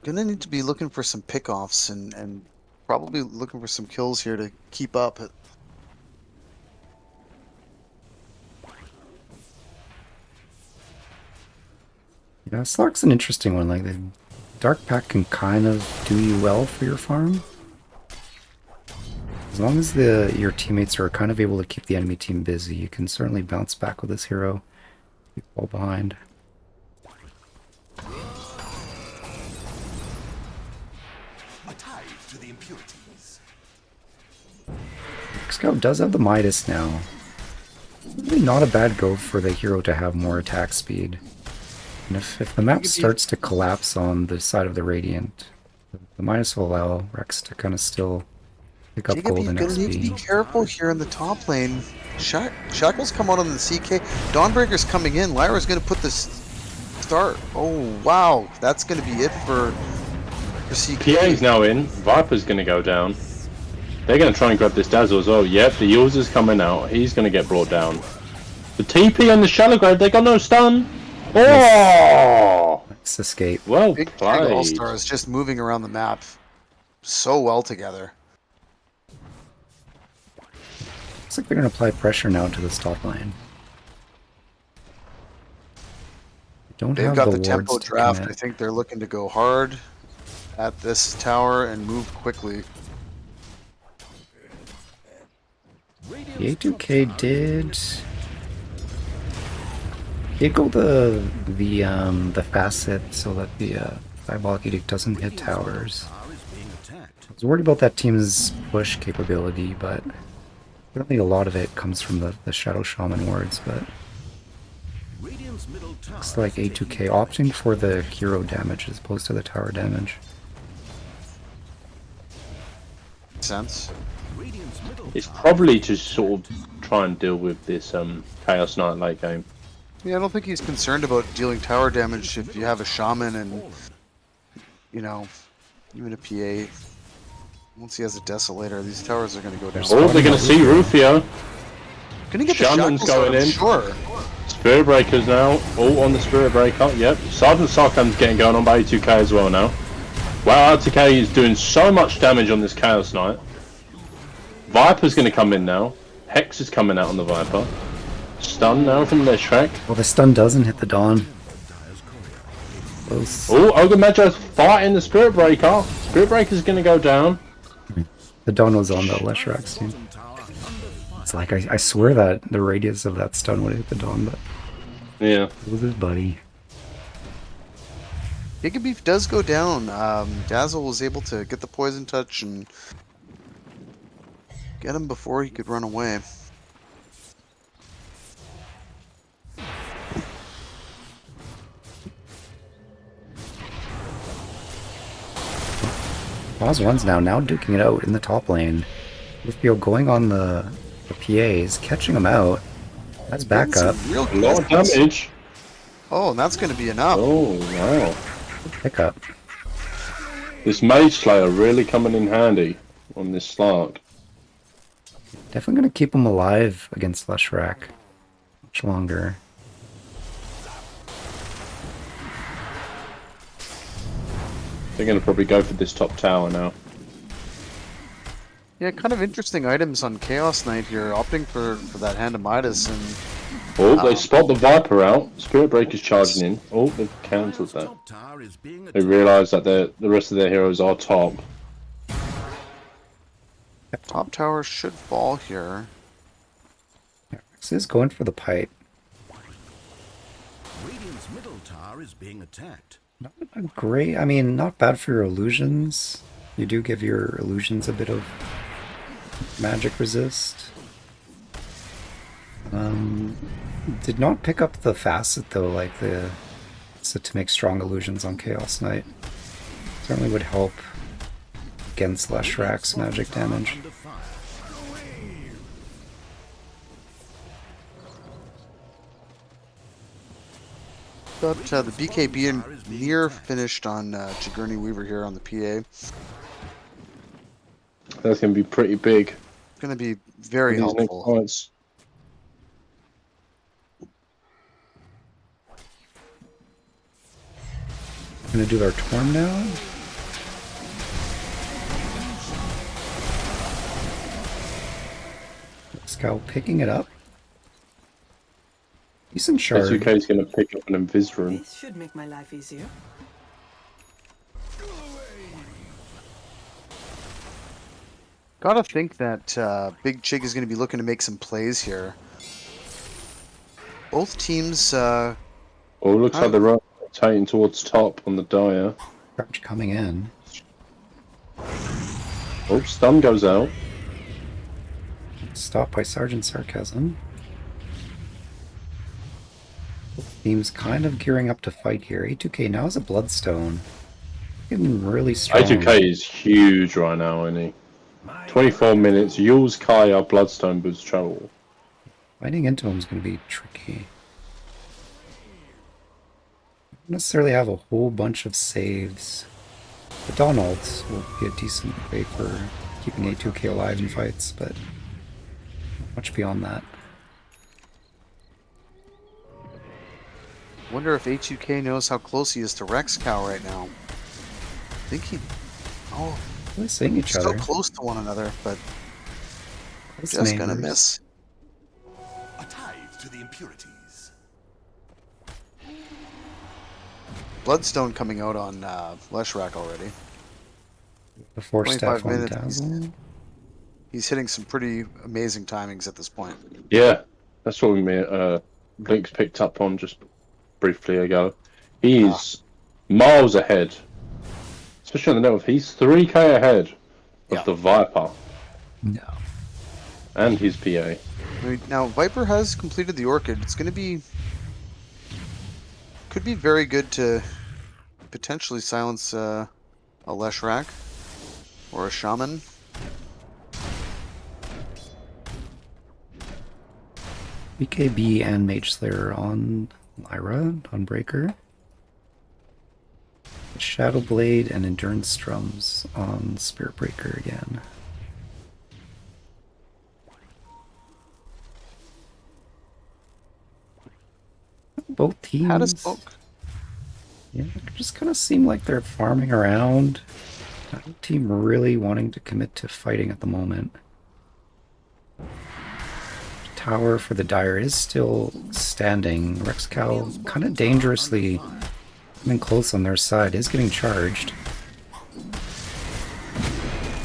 Going to need to be looking for some pickoffs and probably looking for some kills here to keep up. Yeah, Slark's an interesting one. Like, the Dark Pack can kind of do you well for your farm. As long as your teammates are kind of able to keep the enemy team busy, you can certainly bounce back with this hero We fall behind. A tide to the impurities. Scout does have the Midas now. Really not a bad go for the hero to have more attack speed. And if the map starts to collapse on the side of the Radiant, the Midas will allow Rex to kind of still pick up Jacob, gold you're and gonna need to be XP. careful here in the top lane. Shackle's come out on the CK. Dawnbreaker's coming in. Lyra's gonna put this start. Oh wow, that's gonna be it for CK. PA's now in. Viper's going to go down. They're going to try and grab this Dazzle as well. Yep, the user's coming out. He's going to get brought down. The TP and the Shallow Grave, they got no stun. Oh! Let's escape. Well Big Big played. All-Star is just moving around the map so well together. Looks like they're going to apply pressure now to this top lane. Don't They've have got the the wards tempo to draft. I commit. think they're looking to go hard at this tower and move quickly. The A2K did go the facet so that the Diabolic Edict doesn't hit towers. I was worried about that team's push capability, but certainly a lot of it comes from the Shadow Shaman wards, but looks like A2K opting for the hero damage as opposed to the tower damage. Makes sense. It's probably to sort of try and deal with this Chaos Knight late game. Yeah, I don't think he's concerned about dealing tower damage if you have a shaman and, you know, even a PA. Once he has a Desolator, these towers are going to go down. Oh, they're going to see Rufio. Gonna get the Shaman's shackles out, going I'm in. sure. Spirit Breakers now. All on the Spirit Breaker. Yep. Sergeant Sarkhan's getting going on by A2K as well now. Wow, A2K is doing so much damage on this Chaos Knight. Viper's going to come in now. Hex is coming out on the Viper. Stun now from their track. Well, the stun doesn't hit the Dawn. Close. Oh, Ogre Magi's fighting the Spirit Breaker. Spirit Breaker's going to go down. The Dawn was on the Leshrax team. It's like, I swear that the radius of that stun would hit the Dawn, but Yeah. it was his buddy. Gigabeef does go down. Dazzle was able to get the poison touch and get him before he could run away. Boz runs now duking it out in the top lane. Rufio going on the PAs, catching him out. That's backup. Some real A lot of kills. damage. Oh, and that's going to be enough. Oh, wow. Pickup. This Mage Slayer really coming in handy on this Slark. Definitely gonna keep him alive against Leshrac much longer. They're going to probably go for this top tower now. Yeah, kind of interesting items on Chaos Knight here, opting for that Hand of Midas, and Oh, they spot the Viper out. Spirit Breaker's charging in. Oh, they've cancelled that. They realise that the rest of their heroes are top. top tower should fall here. Rex is going for the pipe. Radiant's middle tower is being attacked. Not a great, I mean, not bad for your illusions. You do give your illusions a bit of magic resist. Did not pick up the facet though, like the facet to make strong illusions on Chaos Knight. Certainly would help against Leshrac's magic damage. Under fire. Got the BKB near finished on Jigurni Weaver here on the PA. That's going to be pretty big. It's going to be very These next helpful. fights. Gonna do our Torm now. Scout picking it up. Decent shard. S2K is going to pick up an Invis rune. This should make my life easier. Gotta think that Big Chig is going to be looking to make some plays here. Both teams Oh, looks kind like they're of rotating towards top on the Dire. Charge coming in. Oh, stun goes out. Stopped by Sergeant Sarcasm. Both teams kind of gearing up to fight here. A2K now has a Bloodstone. Getting really strong. A2K is huge right now, isn't he? 24 minutes. Yule's Kaya, Bloodstone boosts travel. Fighting into him is going to be tricky. Don't necessarily have a whole bunch of saves. The Dawn ults will be a decent way for keeping A2K alive in fights, but not much beyond that. wonder if A2K knows how close he is to Rex Cow right now. I think he. Oh, They're seeing each still other. close to one another, but Close just gonna neighbors. miss. A tithe to the impurities. Bloodstone coming out on Leshrac already. The 4-staff 25 on minutes. Dazzle. He's hitting some pretty amazing timings at this point. Yeah, that's what Blink's picked up on just briefly ago. He's miles ahead. Especially on the net, he's 3k ahead of Yeah. the Viper No. and his PA. I mean, now Viper has completed the Orchid. It's going to be could be very good to potentially silence a Leshrac or a Shaman. BKB and Mage Slayer on Lyra, on Breaker. Shadow Blade and Endurance Drums on Spirit Breaker again. Both teams. Had a smoke. Yeah, it just kind of seem like they're farming around. Not a team really wanting to commit to fighting at the moment. Tower for the Dire is still standing. Rex Cow kind of dangerously coming close on their side, is getting charged.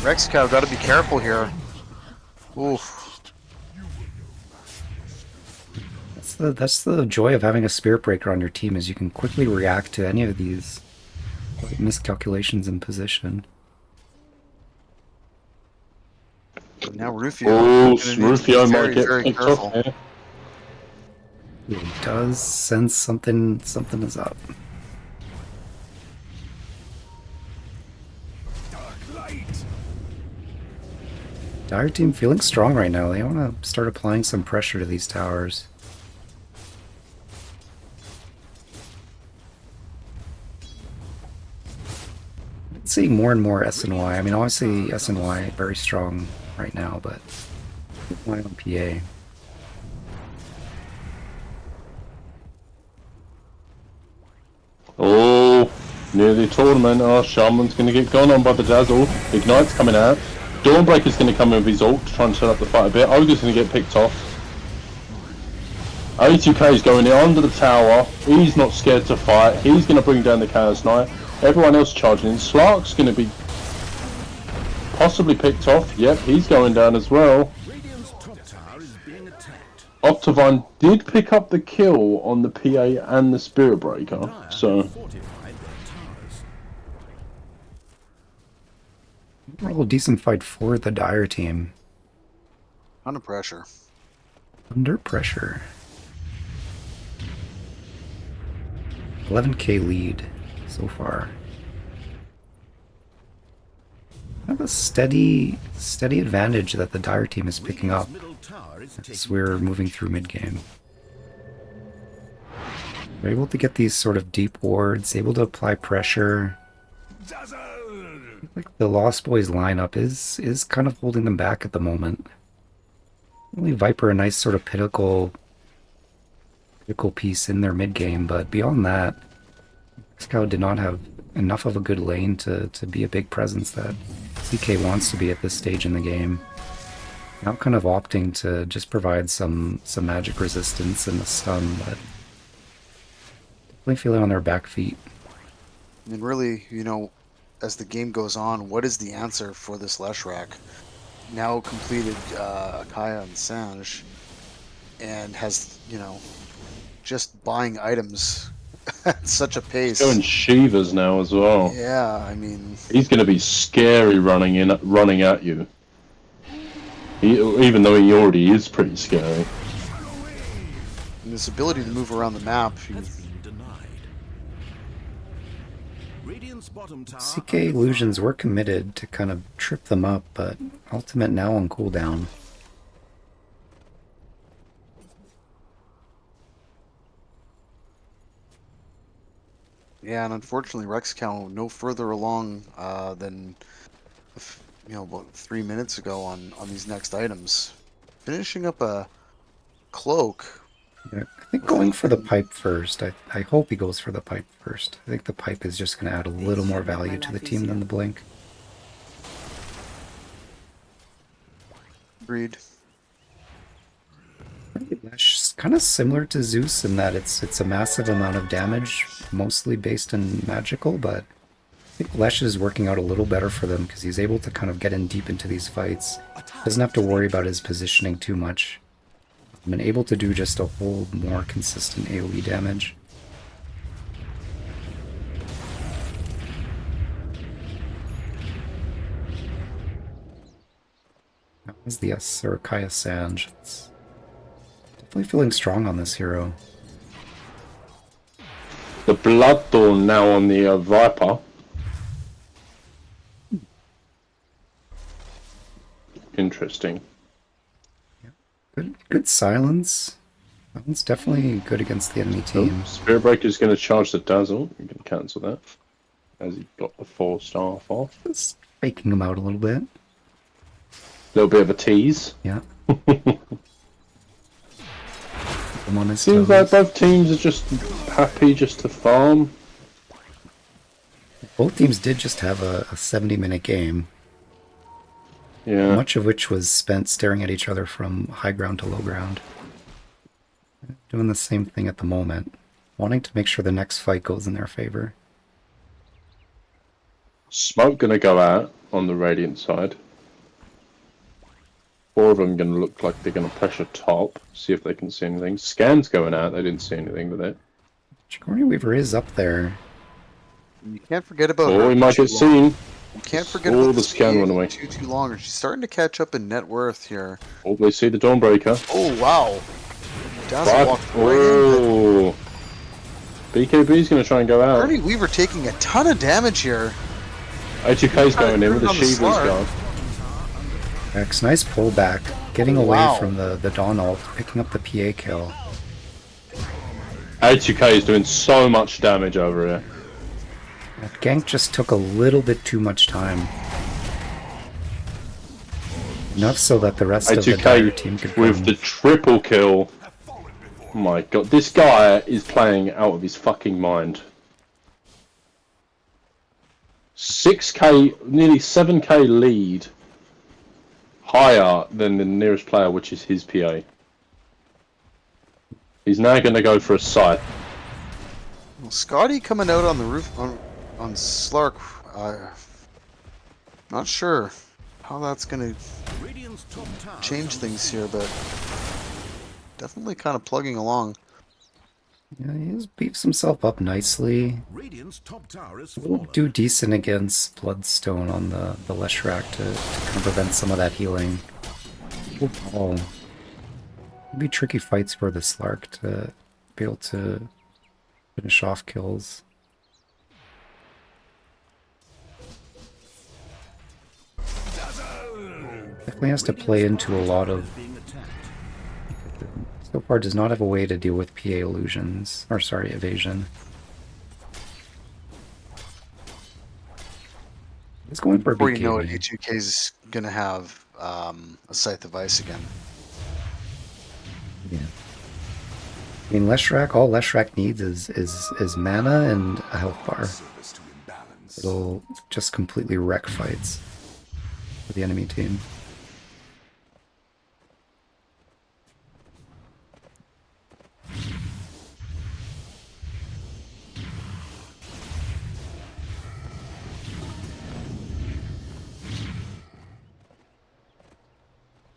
Rex Cow, got to be careful here. Oof. That's the joy of having a Spirit Breaker on your team, is you can quickly react to any of these miscalculations in position. Now Rufio. Oh, gonna need to be Rufio might very, get very picked careful. off here. He does sense something is up. Dark light. Dire team feeling strong right now. They want to start applying some pressure to these towers. Seeing more and more SNY. I mean, obviously SNY very strong right now, but why on PA? Oh, near the tournament. Oh, Shaman's going to get gone on by the Dazzle. Ignite's coming out. Dawnbreaker's going to come in with his ult to try and set up the fight a bit. Ogre's going to get picked off. A2K is going in under the tower. He's not scared to fight. He's going to bring down the Chaos Knight. Everyone else charging in. Slark's going to be possibly picked off. Yep, he's going down as well. Radiant's top tower is being attacked. Optivine did pick up the kill on the PA and the Spirit Breaker. Dire So, have fortified their towers. Overall decent fight for the Dire team. Under pressure. Under pressure. 11k lead so far. Kind of a steady advantage that the Dire team is picking up Middle tower is as taking we're moving through mid-game. We're able to get these sort of deep wards, able to apply pressure. dazzle. Like the Lost Boys lineup is kind of holding them back at the moment. Only Viper a nice sort of pinnacle piece in their mid game, but beyond that, Scout did not have enough of a good lane to be a big presence that CK wants to be at this stage in the game. Now kind of opting to just provide some magic resistance and a stun, but definitely feeling on their back feet. And really, you know, as the game goes on, what is the answer for this Leshrac? Now completed Kaya and Sange, and has, you know, just buying items at such a pace. Going Shivas now as well. Yeah, I mean, He's going to be scary running at you. Even though he already is pretty scary. and this ability to move around the map. Has been denied. Radiant's bottom tower CK illusions were committed to kind of trip them up, but ultimate now on cooldown. Yeah, and unfortunately, Rexcal no further along than about 3 minutes ago on these next items. Finishing up a cloak. Yeah, I think going for the pipe first. I hope he goes for the pipe first. I think the pipe is just going to add a little more value to the team than the blink. Agreed. It's kind of similar to Zeus in that it's a massive amount of damage, mostly based in magical, but I think Lesh is working out a little better for them because he's able to kind of get in deep into these fights. Doesn't have to worry about his positioning too much. And able to do just a whole more consistent AoE damage. That was the Kaya Sanj. It's definitely feeling strong on this hero. The Bloodthorn now on the Viper. Interesting. Good silence. That one's definitely good against the enemy team. Spirit Breaker's going to charge the Dazzle. You can cancel that. As he got the 4-staff off. Just faking him out a little bit. Little bit of a tease. Yeah. I'm on his Seems toes. like both teams are just happy just to farm. Both teams did just have a 70-minute game. Yeah. Much of which was spent staring at each other from high ground to low ground. Doing the same thing at the moment. Wanting to make sure the next fight goes in their favor. Smoke going to go out on the Radiant side. 4 of them going to look like they're going to pressure top. See if they can see anything. Scan's going out. They didn't see anything with it. Sigourney Weaver is up there. You can't forget about Oh, her he might too get long. seen. You can't forget Oh, about the scan went away. Too long. She's starting to catch up in net worth here. Oh, they see the Dawnbreaker. Oh wow! Dazzle But, walked right in. oh. BKB's going to try and go out. Sigourney Weaver taking a ton of damage here. HUK's going in with the on the Shiva's Slark. gone. Rex, nice pullback. Getting away Wow. from the Dawn ult, picking up the PA kill. HUK is doing so much damage over here. That gank just took a little bit too much time. Enough so that the rest of the Dire team could HUK with come. the triple kill. Oh my god, this guy is playing out of his fucking mind. 6k, nearly 7k lead. Higher than the nearest player, which is his PA. He's now going to go for a sight. Well, Scotty coming out on the roof on Slark. Not sure how that's gonna Radiant's top tower change things here, but definitely kind of plugging along. Yeah, he just beefs himself up nicely. Radiant's top tower is Will fallen. do decent against Bloodstone on the Leshrac to kind of prevent some of that healing. Oh, it'd be tricky fights for the Slark to be able to finish off kills. Definitely has to play into a lot of. Being attacked. So far, does not have a way to deal with PA illusions, or sorry, evasion. He's going for a Before you know it, BKB. HUK is gonna have a Scythe of Ice again. Yeah. I mean, Leshrac, all Leshrac needs is mana and a health bar. Service to imbalance. It'll just completely wreck fights for the enemy team.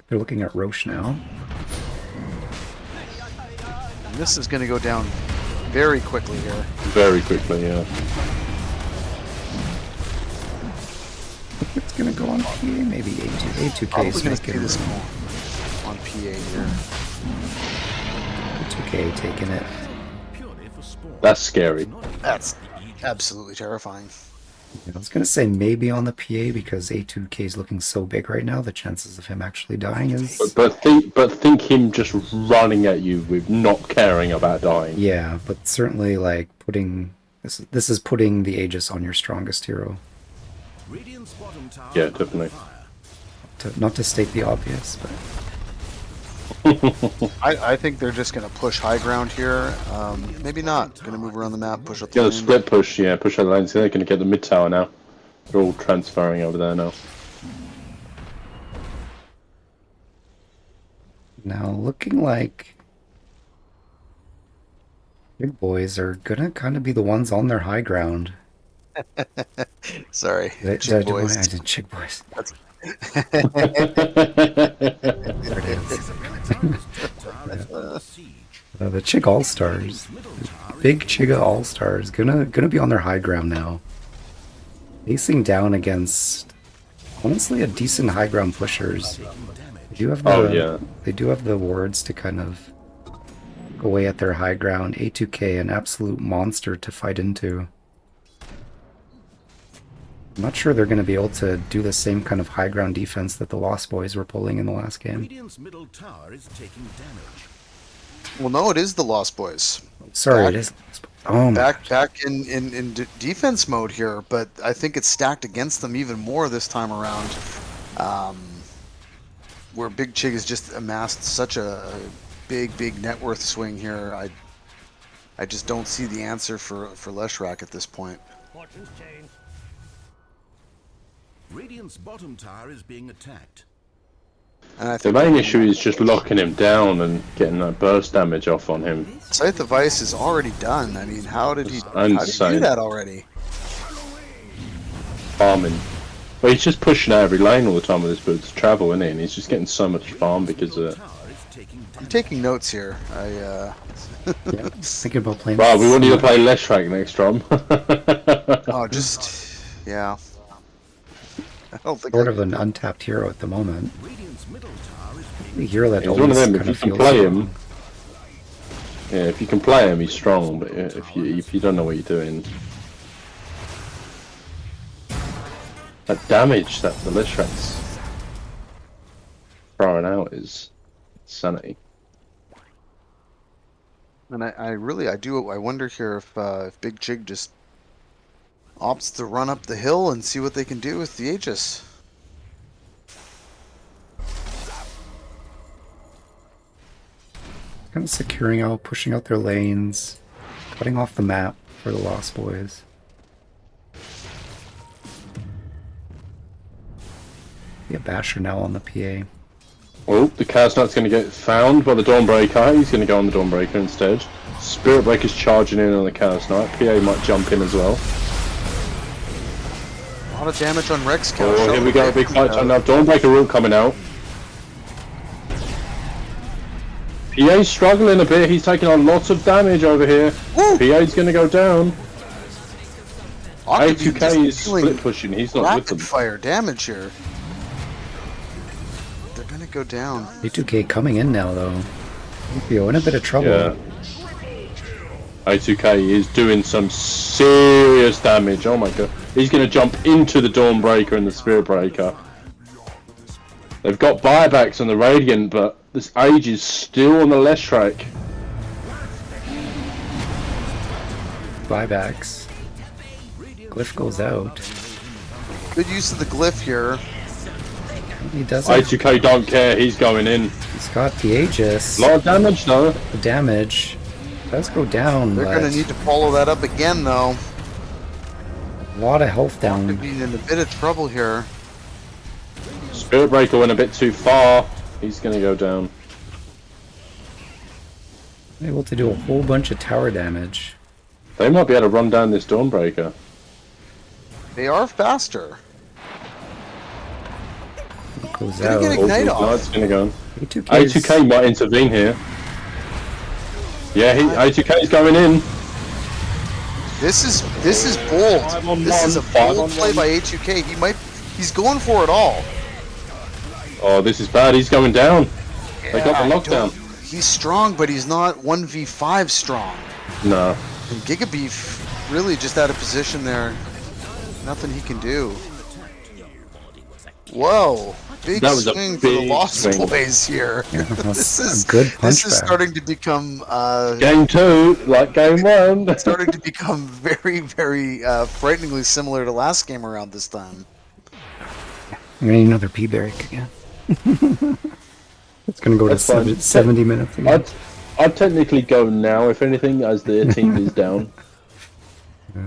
They're looking at Roche now. And this is going to go down very quickly here. Very quickly, yeah. It's gonna go on PA, maybe A2K Probably is going to see making this room. more on PA here. A2K taking it. Purely for sport. That's scary. That's absolutely terrifying. I was gonna say maybe on the PA because A2K is looking so big right now. The chances of him actually dying is But think him just running at you with not caring about dying. yeah, but certainly like putting this is putting the Aegis on your strongest hero. Radiant's bottom tower Yeah, under definitely. fire. Not to state the obvious, but I think they're just going to push high ground here. Maybe not. Going to move around the map, push up the Yeah, the lane. split push, yeah, push out the lanes. They're going to get the mid tower now. They're all transferring over there now. now looking like big boys are gonna kind of be the ones on their high ground. Sorry, Did Chick I boys. did Chick boys. Radiant's top tower is under siege. The Chig All Stars, Middle tower big Chiga All Stars, gonna be on their high ground now, facing down against honestly a decent high ground pushers. They do have the Oh, yeah. they do have the wards to kind of go away at their high ground. A2K, an absolute monster to fight into. I'm not sure they're going to be able to do the same kind of high ground defense that the Lost Boys were pulling in the last game. Radiant's middle tower is taking damage. Well, no, it is the Lost Boys. Sorry, Back- it is. Oh my. Back in defense mode here, but I think it's stacked against them even more this time around. Where Big Chig has just amassed such a big net worth swing here. I just don't see the answer for Leshrac at this point. Radiant's bottom tower is being attacked. And I The think main issue is just locking him down and getting that burst damage off on him. Scythe of Ice is already done. I mean, how did he do Insane. that already? Farming. Well, he's just pushing out every lane all the time with his boots to travel, isn't he? And he's just getting so much farm because of it. Tower is taking I'm damage. taking notes here. Yeah, thinking about playing. Right, we want you to play Leshrac next, Rom. Oh, just yeah. I don't think Sort I- of an untapped hero at the moment. Radiant's middle tower is being A hero that He's always one of them. kind If you of can feels play strong. him, yeah, if you can play him, he's strong. But if you don't know what you're doing, that damage that the Leshrac's throwing out is insanity. And I wonder here if Big Chig just opts to run up the hill and see what they can do with the Aegis. Kind of securing out, pushing out their lanes, cutting off the map for the Lost Boys. Be a basher now on the PA. Oh, the Kaznut's going to get found by the Dawnbreaker. He's going to go on the Dawnbreaker instead. Spirit Breaker's charging in on the Kaznut. PA might jump in as well. A lot of damage on Rex count. Oh, here we go, a big fight time now. Dawnbreaker root coming out. PA's struggling a bit. He's taking on lots of damage over here. Woo! PA's going to go down. Octavia A2K is just dealing split pushing. He's not with rapid them. fire damage here. They're gonna go down. A2K coming in now though. You're in a bit of trouble. Yeah. A2K is doing some serious damage. Oh my god. He's going to jump into the Dawnbreaker and the Spirit Breaker. They've got buybacks on the Radiant, but this Age is still on the Leshrac. Buybacks. Glyph goes out. Good use of the glyph here. He doesn't. A2K don't care. He's going in. He's got the Aegis. A lot of damage though. The damage does go down, They're but gonna need to follow that up again, though. a lot of health Could down. be in a bit of trouble here. Spirit Breaker went a bit too far. He's going to go down. Able to do a whole bunch of tower damage. They might be able to run down this Dawnbreaker. They are faster. Goes Gonna get out. Ignite Oh, off. Ignite's going to go. A2K 's A2K might intervene here. Yeah, A2K's going in. This is bold. 5 on This is a 1, 5 bold on play 1. by A2K. He's going for it all. Oh, this is bad. He's going down. They got the lockdown. He's strong, but he's not 1v5 strong. No. And Gigabeef really just out of position there. Nothing he can do. Whoa. Big That was a swing for the big Lost swing. Boys here. Yeah, This is a good punch this is back. starting to become Game 2, like game 1. starting to become very, very frighteningly similar to last game around this time. I'm gonna need another P barrack again. It's gonna go That's to fine. 70 minutes again. I'd technically go now, if anything, as their team is down.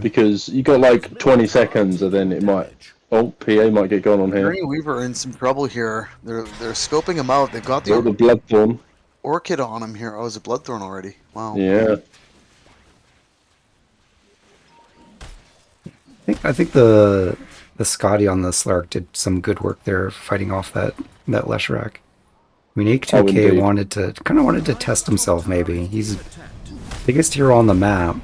Because you got like 20 seconds, and then it might... Oh, PA might get going on here. Gurney Weaver are in some trouble here. They're scoping him out. They've got Oh, the the Bloodthorn. Orchid on him here. Oh, it's a Bloodthorn already. Wow. Yeah. I think the Scotty on the Slark did some good work there, fighting off that Leshrac. I mean, Oh, A2K indeed. wanted to test himself. Maybe he's biggest hero on the map.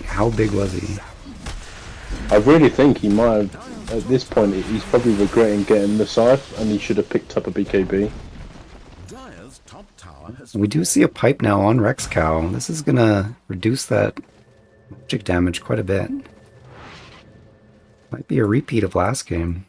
How big was he? I really think he might have, at this point, he's probably regretting getting the scythe, and he should have picked up a BKB. Dire's top tower has We do see a pipe now on Rex Cow. This is gonna reduce that magic damage quite a bit. Might be a repeat of last game.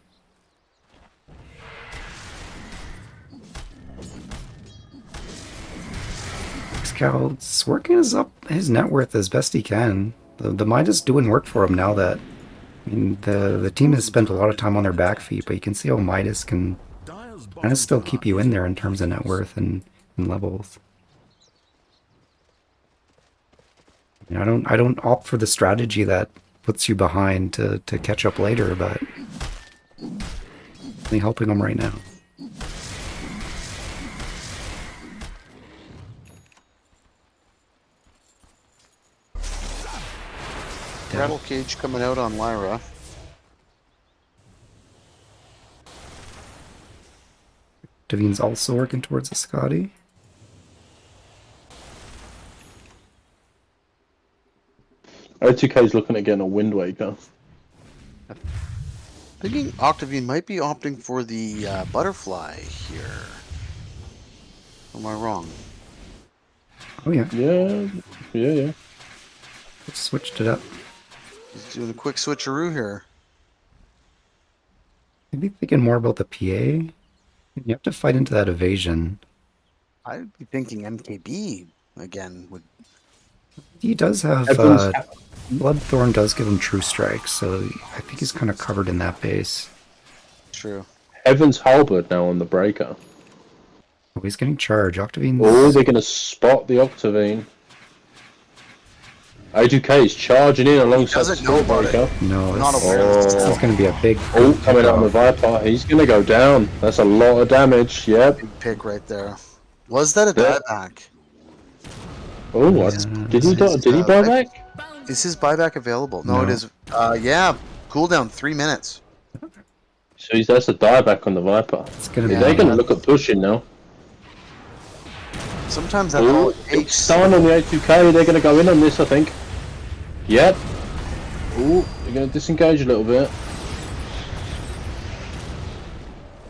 Rex Cow's working his net worth as best he can. The Midas doing work for him now that I mean the team has spent a lot of time on their back feet, but you can see how Midas can Dire's bottom kind of still tower keep you in there in terms of net worth and levels. You know, I don't opt for the strategy that puts you behind to catch up later, but really helping them right now. Rattle Cage coming out on Lyra. Davine's also working towards a Scotty. O2K's looking at getting a Wind Waker. Thinking Octavine might be opting for the butterfly here. Am I wrong? Oh yeah, Yeah. just switched it up. He's doing a quick switcheroo here. Maybe thinking more about the PA. You have to fight into that evasion. I'd be thinking MKB again would. He does have Everyone's- Bloodthorn does give him true strike, so I think he's kind of covered in that base. True. Heaven's Halberd now on the breaker. Oh, he's getting charged. Octavine's Oh, they're going to spot the Octavine. A2K is charging in alongside the doesn't know about Stormbreaker. no, Not this, aware of this. this is going to be a big. Oh, coming out on the Viper. He's going to go down. That's a lot of damage. Yep. Big pick right there. Was that a Yeah. dieback? Oh, Yeah. did he buy back? Is his buyback available? No, No. it is. Yeah, cooldown 3 minutes. So that's a dieback on the Viper. It's going to Yeah. They're be. going to look at pushing now. Sometimes that's all Oh, it takes. stun on the A2K. They're going to go in on this, I think. Yep. Oh, they're going to disengage a little bit.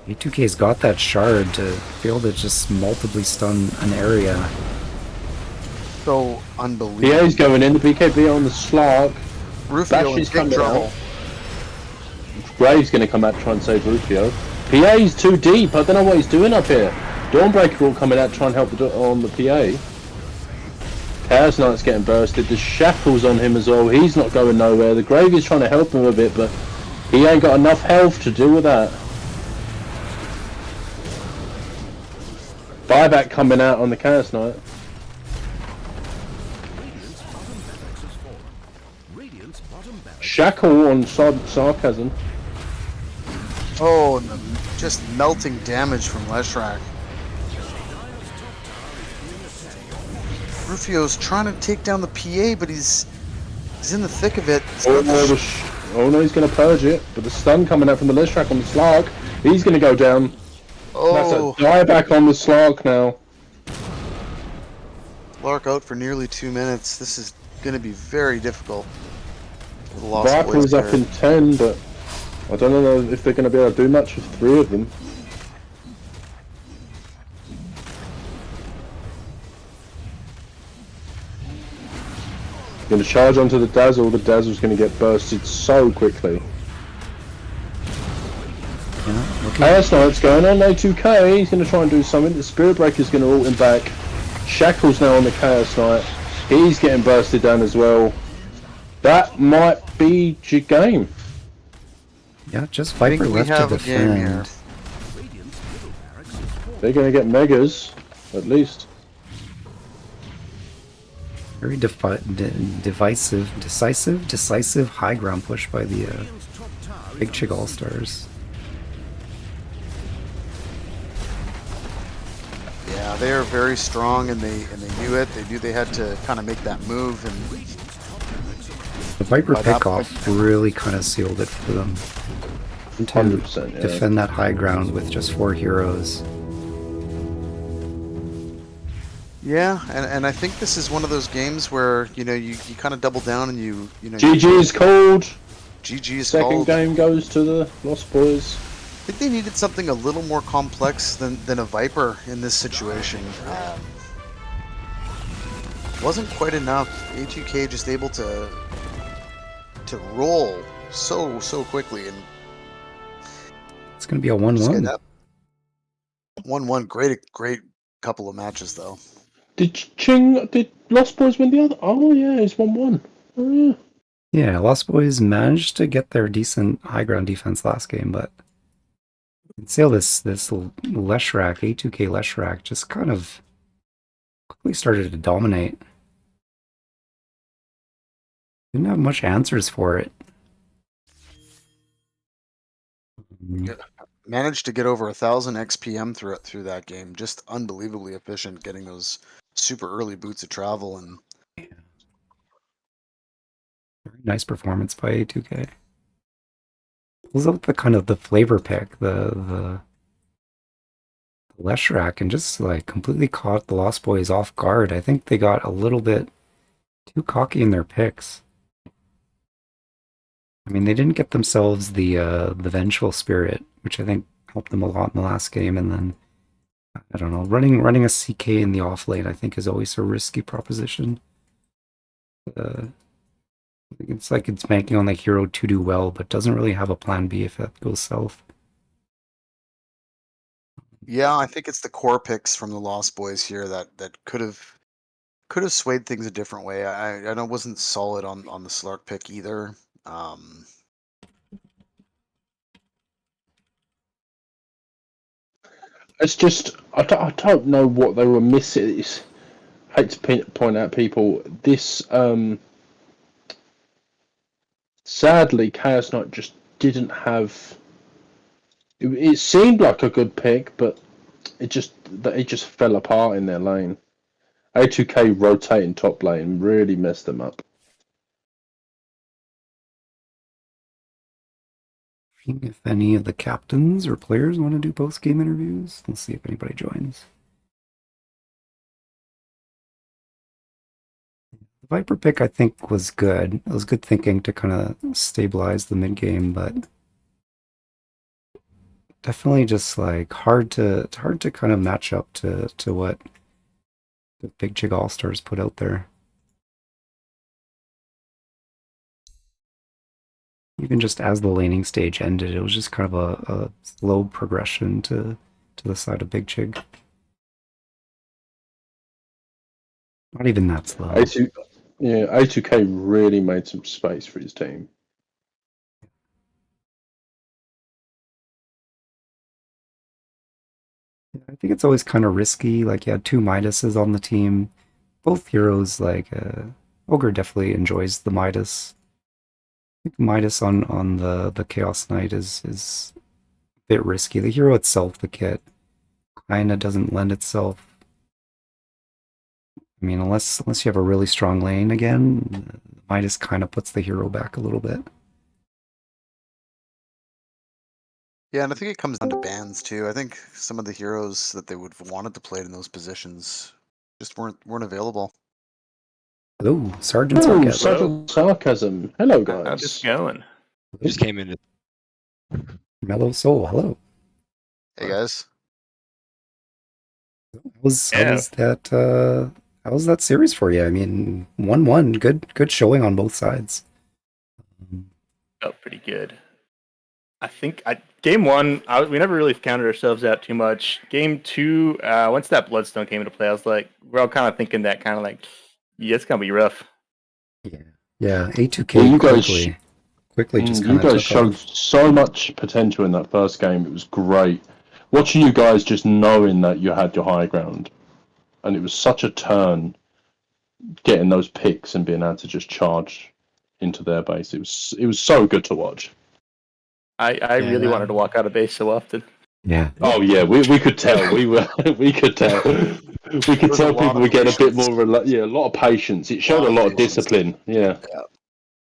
A2K's got that shard to be able to just multiply stun an area. So unbelievable. PA's going in. The BKB on the Slark. Rufio in Bashy's big coming trouble. out. Graves going to come out to try and save Rufio. PA's too deep. I don't know what he's doing up here. Dawnbreaker all coming out to try and help on the PA. Chaos Knight's getting bursted. The shackles on him as well. He's not going nowhere. The Grave is trying to help him a bit, but he ain't got enough health to deal with that. Buyback coming out on the Chaos Knight. Radiant's bottom barracks has fallen. Radiant's bottom barracks. Shackle on Sarcasm. Oh, and just melting damage from Leshrac. Rufio's trying to take down the PA, but he's in the thick of it. He's got the Oh no, he's going to purge it. But the stun coming out from the Leshrac on the Slark. He's going to go down. oh, That's a dieback on the Slark now. Lark out for nearly 2 minutes. This is going to be very difficult for the Lost Viper Boys is up here. in 10, but I don't know if they're going to be able to do much with 3 of them. Going to charge onto the Dazzle. The Dazzle's going to get bursted so quickly. Chaos Knight's going on A2K. He's going to try and do something. The Spirit Breaker's going to ult him back. Shackle's now on the Chaos Knight. He's getting bursted down as well. That might be your game. Yeah, just I think Viper we left to have a game here. defend. They're going to get Megas, at least. Very decisive high ground push by the Big Chig All-Stars. Yeah, they are very strong, and they knew it. They knew they had to kind of make that move, and The Viper By that pickoff really kind of sealed it for them. To 100%, yeah. defend that high ground with just 4 heroes. yeah, and I think this is one of those games where you kind of double down and you GG is called. GG is Second called. game goes to the Lost Boys. I think they needed something a little more complex than a Viper in this situation. Wasn't quite enough. A2K just able to roll so quickly, and It's going to be a just get 1-1. that 1-1. Great couple of matches though. Did Lost Boys win the other? Oh yeah, it's 1-1. Oh yeah. Yeah, Lost Boys managed to get their decent high ground defense last game, but you can see how this Leshrac, A2K Leshrac, just kind of quickly started to dominate. Didn't have much answers for it. Managed to get over 1,000 XPM through that game. Just unbelievably efficient, getting those super early boots of travel, and Very nice performance by A2K. Pulls out the kind of the flavor pick, the Leshrac, and just like completely caught the Lost Boys off guard. I think they got a little bit too cocky in their picks. I mean, they didn't get themselves the Vengeful Spirit, which I think helped them a lot in the last game, and then I don't know, running a CK in the off lane I think is always a risky proposition. It's like it's banking on the hero to do well, but doesn't really have a plan B if that goes south. yeah, I think it's the core picks from the Lost Boys here that could have swayed things a different way. I know wasn't solid on the Slark pick either. It's just I don't know what they were missing. I hate to point out people. This sadly, Chaos Knight just didn't have. It seemed like a good pick, but it just fell apart in their lane. A2K rotating top lane really messed them up. If any of the captains or players want to do post-game interviews, let's see if anybody joins. The Viper pick, I think, was good. It was good thinking to kind of stabilize the mid game, but definitely just like hard to kind of match up to what the Big Chig All Stars put out there. Even just as the laning stage ended, it was just kind of a slow progression to the side of Big Chig. Not even that slow. A2K really made some space for his team. I think it's always kind of risky. Like, you had 2 Midases on the team. Both heroes, like, Ogre definitely enjoys the Midas. I think Midas on the Chaos Knight is a bit risky. The hero itself, the kit, kinda doesn't lend itself. I mean, unless you have a really strong lane again, Midas kind of puts the hero back a little bit. Yeah, and I think it comes down to bans too. I think some of the heroes that they would have wanted to play in those positions just weren't available. Hello, Sergeant Oh, Sarcasm. Sergeant Sarcasm. Hello, How's this guys. going? Just came in. Mellow Soul. Hello. Hey guys. How was that series for you? I mean, 1-1, good showing on both sides. Felt pretty good. I think game one, we never really counted ourselves out too much. Game two, once that Bloodstone came into play, I was like, we're all kind of thinking that kind of like, yeah, it's gonna be rough. Yeah, A2K Well, you guys quickly just you kind of guys took showed off. so much potential in that first game. It was great. Watching you guys just knowing that you had your high ground. And it was such a turn getting those picks and being able to just charge into their base. It was so good to watch. I really wanted to walk out of base so often. Yeah. Oh yeah, we could tell. We could tell. We could was tell a lot people of were getting a bit patience. more a lot of patience. It showed a lot of patience. discipline. Yeah.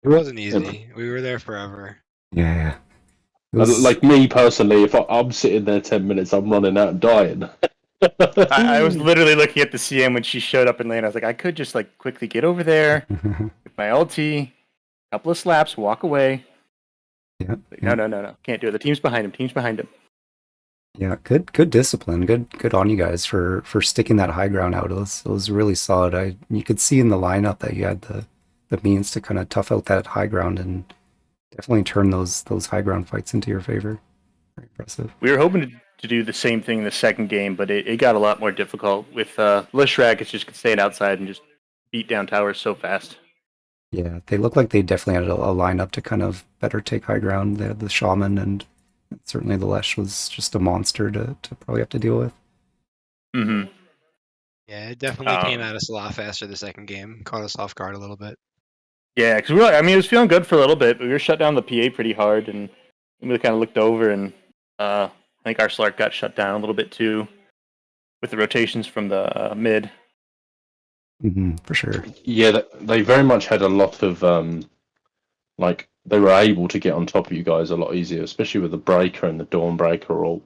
It wasn't easy. We were there forever. Yeah. It was, Like me personally, if I'm sitting there 10 minutes, I'm running out and dying. I was literally looking at the CM when she showed up in lane. I was like, I could just like quickly get over there with my ulti, couple of slaps, walk away. yeah. Like, no, can't do it. The team's behind him. Team's behind him. Yeah, good discipline. Good on you guys for sticking that high ground out. It was really solid. You could see in the lineup that you had the means to kind of tough out that high ground and definitely turn those high ground fights into your favor. Very impressive. We were hoping to do the same thing in the second game, but it got a lot more difficult with Lishrak. It's just staying outside and just beat down towers so fast. Yeah, they look like they definitely had a lineup to kind of better take high ground. They had the shaman, and certainly the Lesh was just a monster to probably have to deal with. Mm-hmm. Yeah, it definitely came at us a lot faster the second game. Caught us off guard a little bit. Yeah, because it was feeling good for a little bit, but we were shut down the PA pretty hard, and we kind of looked over, and I think our Slark got shut down a little bit too, with the rotations from the mid. For sure. Yeah, they very much had a lot of like they were able to get on top of you guys a lot easier, especially with the breaker and the dawn breaker all,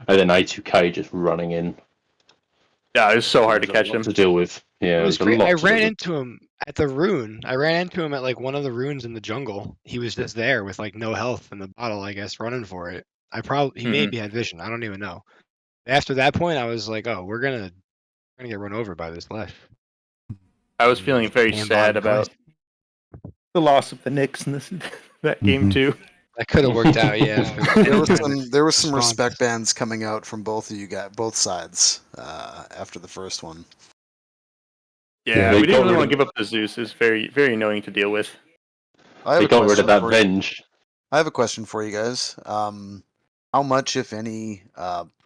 and then A2K just running in. Yeah, it was so hard to catch him to deal with. Yeah, It was a great. lot I to ran deal with. into him at the rune. I ran into him at like one of the runes in the jungle. He was just there with like no health in the bottle, I guess, running for it. He maybe had vision. I don't even know. After that point, I was like, oh, we're gonna get run over by this Lesh. I was feeling very Came sad by about the loss of the Knicks in that game too. That could have worked out, yeah. There was some respect bands coming out from both of you guys, both sides, after the first one. Yeah, they we didn't got really rid want to of- give up the Zeus. It's very, very annoying to deal with. They got rid of that venge. I have a question for you guys. How much, if any,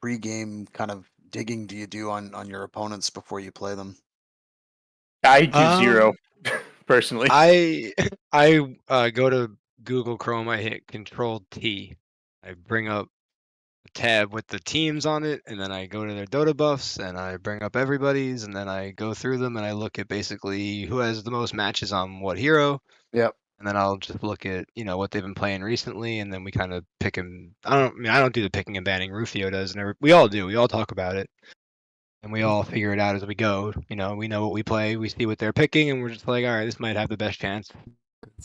pre-game kind of digging do you do on your opponents before you play them? I do zero, personally. I go to Google Chrome. I hit Control T. I bring up a tab with the teams on it, and then I go to their Dota buffs, and I bring up everybody's, and then I go through them, and I look at basically who has the most matches on what hero. Yep. And then I'll just look at what they've been playing recently, and then we kind of pick and I don't do the picking and banning. Rufio does, and we all do. We all talk about it, and we all figure it out as we go. We know what we play. We see what they're picking, and we're just like, all right, this might have the best chance.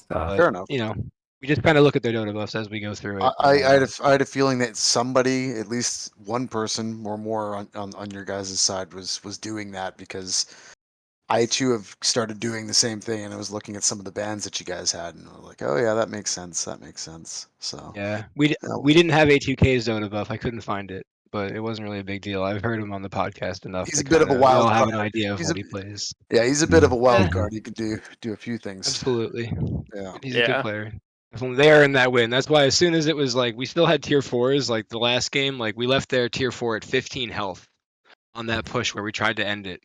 Fair enough. We just kind of look at their Dota buffs as we go through it. I had a feeling that somebody, at least one person or more on your guys' side, was doing that, because I too have started doing the same thing, and I was looking at some of the bands that you guys had, and I was like, oh yeah, that makes sense. That makes sense. So yeah, we didn't have A2K's Dota buff. I couldn't find it, but it wasn't really a big deal. I've heard him on the podcast enough. He's a bit of a we wild all have an card. idea of what he plays. Yeah, he's a bit of a wild Yeah. card. He could do a few things. Absolutely. Yeah. He's a good player. Definitely there in that win. That's why as soon as it was like we still had tier 4s, like the last game, like we left their tier 4 at 15 health on that push where we tried to end it.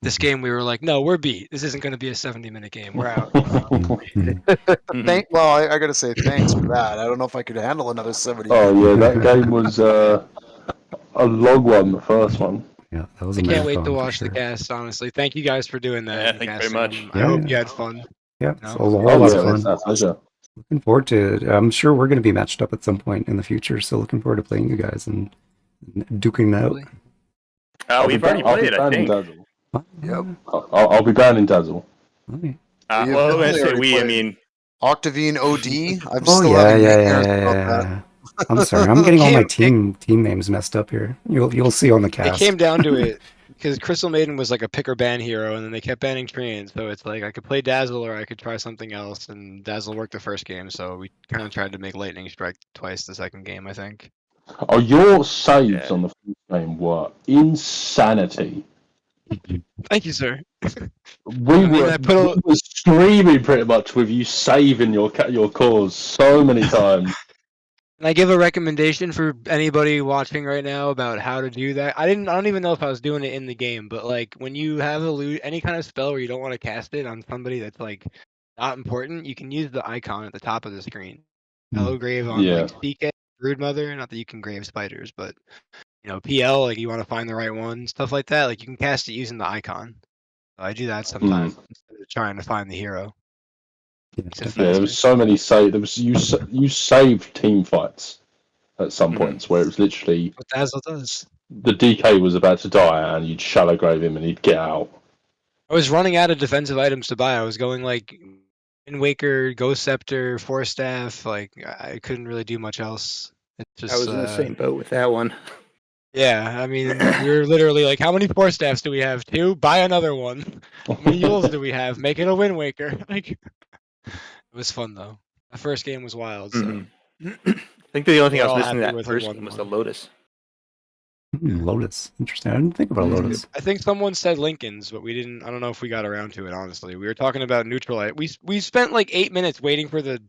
This game we were like, no, we're beat. This isn't going to be a 70-minute game. We're out. Well, I gotta say thanks for that. I don't know if I could handle another 70. Oh yeah, that game was a log one, the first one. Yeah, that was. I can't wait to watch the cast. Honestly, thank you guys for doing that. Yeah, thank you very much. I hope you had fun. Yeah, No? it was a whole lot of fun. That's pleasure. Looking forward to it. I'm sure we're going to be matched up at some point in the future, so looking forward to playing you guys and duking it out. We've already played, I think. Yep. I'll be banning Dazzle. Okay. We have Well, when I definitely say already we, I played mean Octavine OD. I'm Oh still yeah, having yeah, yeah, nightmares yeah, about yeah, that. yeah. I'm sorry. I'm getting all my Came- team names messed up here. You'll see on the It cast. came down to it because Crystal Maiden was like a pick or ban hero, and then they kept banning Treant. So it's like I could play Dazzle or I could try something else. And Dazzle worked the first game, so we kind of tried to make Lightning Strike twice the second game, I think. Oh, your saves Yeah. on the first game were insanity. Thank you, sir. We I mean, were I put a, streaming pretty much with you saving your cause so many times. and I give a recommendation for anybody watching right now about how to do that. I don't even know if I was doing it in the game, but like when you have any kind of spell where you don't want to cast it on somebody that's like not important, you can use the icon at the top of the screen. Hello grave on Yeah. like CK, Broodmother, not that you can grave spiders, but PL, like you want to find the right one, stuff like that. Like you can cast it using the icon. So I do that sometimes instead of trying to find the hero. Yeah, Makes it Yeah, faster. there was so many save. There was you saved team fights at some points where it was literally What Dazzle does. the DK was about to die and you'd shallow grave him and he'd get out. I was running out of defensive items to buy. I was going like Wind Waker, Ghost Scepter, Force Staff. Like I couldn't really do much else. It just I was in the same boat with that one. yeah. I mean, we were literally like, how many Force Staffs do we have? 2. Buy another one. How many Yules do we have? Make it a Wind Waker. Like it was fun though. The first game was wild. So I think the only thing we're I was all missing happy that with first the game was 1-1. the Lotus. Lotus. Interesting. I didn't think about Mm. Lotus. I think someone said Lincoln's, but we didn't. I don't know if we got around to it. Honestly, we were talking about neutral. We spent like 8 minutes waiting for the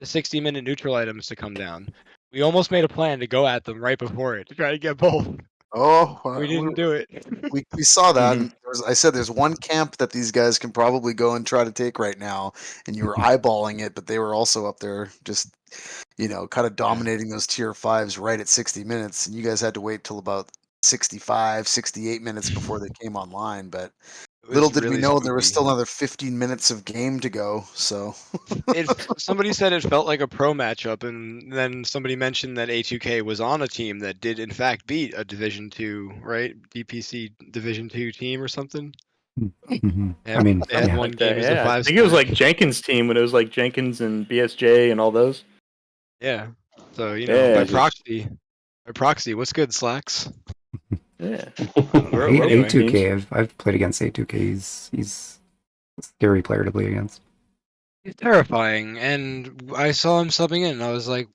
60-minute neutral items to come down. We almost made a plan to go at them right before it to try to get both. Oh, We didn't do it. we saw that, Mhm. and I said there's one camp that these guys can probably go and try to take right now, and you were eyeballing it, but they were also up there just kind of dominating those tier 5s right at 60 minutes, and you guys had to wait till about 65, 68 minutes before they came online, but It little was did we really know there was spooky. still another 15 minutes of game to go, so Somebody said it felt like a pro matchup, and then somebody mentioned that A2K was on a team that did in fact beat a Division 2, right? DPC Division 2 team or something. Mhm. Yeah, I mean, they had yeah. one Like game that, as a yeah. I 5 think it was star. like Jenkins' team when it was like Jenkins and BSJ and all those. Yeah. So Yeah, by just- proxy, what's good, Slacks? Yeah. Yeah, We're Anyway. winning teams. A2K. I've played against A2K. He's a scary player to play against. He's terrifying, and I saw him subbing in, and I was like,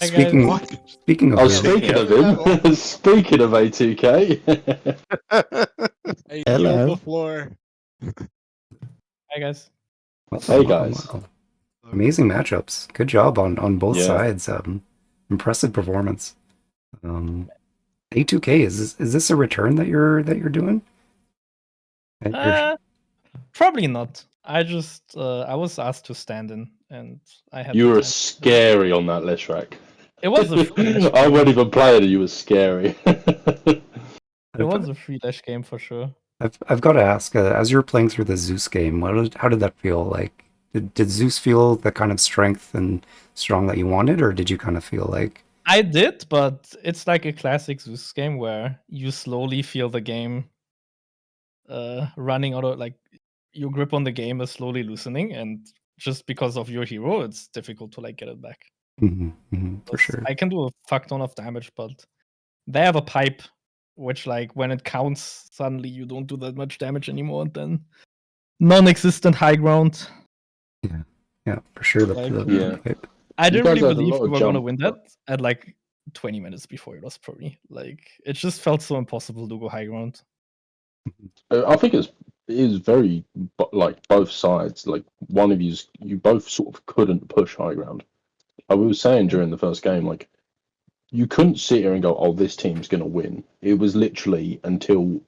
Speaking what? speaking of Oh, him, speaking of Level. him, speaking of A2K, I Hello. yield the floor. Hi guys. Hey, guys. Amazing matchups. Good job on both Yeah. sides. Impressive performance. A2K, is this a return that you're doing? And you're- Probably not. I just I was asked to stand in, and I had. You the were time. scary on that Leshrac. It was a free dash I game. wasn't even playing it, you were scary. It was a free dash game for sure. I've got to ask, as you're playing through the Zeus game, how did that feel? Like, did Zeus feel the kind of strength and strong that you wanted, or did you kind of feel like? I did, but it's like a classic Zeus game where you slowly feel the game running out of, like, your grip on the game is slowly loosening, and just because of your hero, it's difficult to like get it back. For sure. I can do a fuck ton of damage, but they have a pipe, which, like, when it counts, suddenly you don't do that much damage anymore, and then non-existent high ground. Yeah, for sure. Yeah. I didn't guys really had a believe lot we of were going to jump, win that at like 20 minutes before it was probably. Like, it just felt so impossible to go high ground. I think it is very like both sides. Like one of you both sort of couldn't push high ground. I was saying during the first game, like you couldn't sit here and go, "Oh, this team's gonna win." It was literally until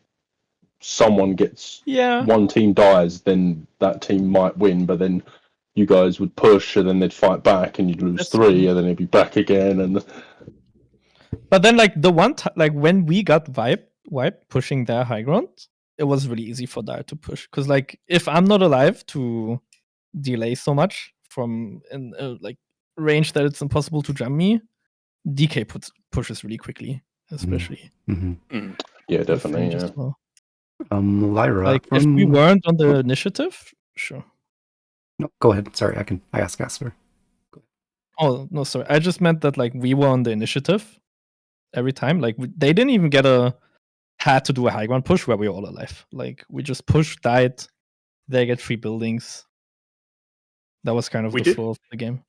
someone gets Yeah. one team dies, then that team might win, but then you guys would push and then they'd fight back and you'd lose That's 3 true. and then it'd be back again and But then, like, the one time, like, when we got wipe pushing their high ground, it was really easy for Dire to push. Because, like, if I'm not alive to delay so much from in like range that it's impossible to jump me, DK pushes really quickly, especially. Yeah, definitely. Fringe as Yeah. well. Lyra Like from... if we weren't on the initiative, sure. No, go ahead. Sorry, I asked Casper. Oh no, sorry. I just meant that like we were on the initiative every time. Like they didn't even had to do a high ground push where we were all alive. Like we just pushed, died. They get 3 buildings. That was kind of We the did- flow of the game.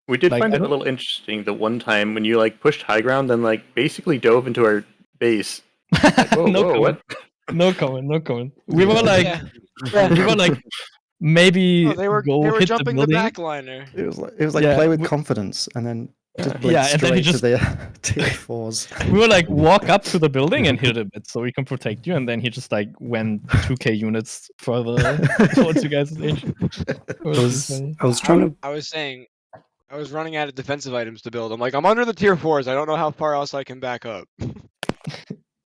We did Like, find I it a don't- little interesting the one time when you like pushed high ground, then like basically dove into our base. Like, whoa, no whoa, comment. what? No comment. No comment. We were like, Yeah. we were like, maybe Oh, they were go hit jumping the the building. backliner. It was like Yeah, play with we- confidence and then just blink Yeah, and then he straight to just- the tier 4s. We were like, walk up to the building and hit a bit so we can protect you. And then he just like went 2k units further towards you guys' stage. It was really funny. I was trying to... I was saying, I was running out of defensive items to build. I'm like, I'm under the tier 4s. I don't know how far else I can back up.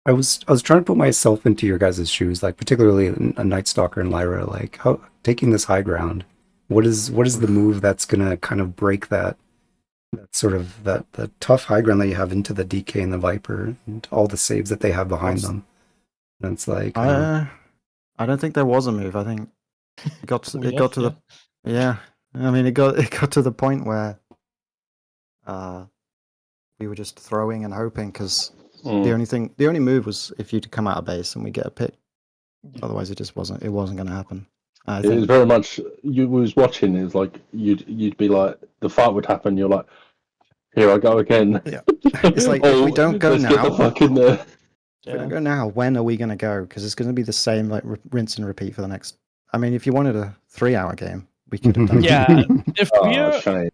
I was trying to put myself into your guys' shoes, like particularly a Night Stalker and Lyra, like how taking this high ground, what is the move that's gonna kind of break that sort of the tough high ground that you have into the DK and the Viper and all the saves that they have behind them. And it's like I don't think there was a move. I think it got to, the yeah. I mean it got to the point where we were just throwing and hoping because the only move was if you'd come out of base and we get a pick. Otherwise, it wasn't going to happen. I It was think very much you was watching. It was like you'd be like the fight would happen. You're like, here I go again. Yeah. It's like, if we don't go let's get the now- fuck in there. if we don't go now, when are we going to go? Because it's going to be the same like rinse and repeat for the next. I mean, if you wanted a 3-hour game, we could have done. Yeah, if Oh, shame.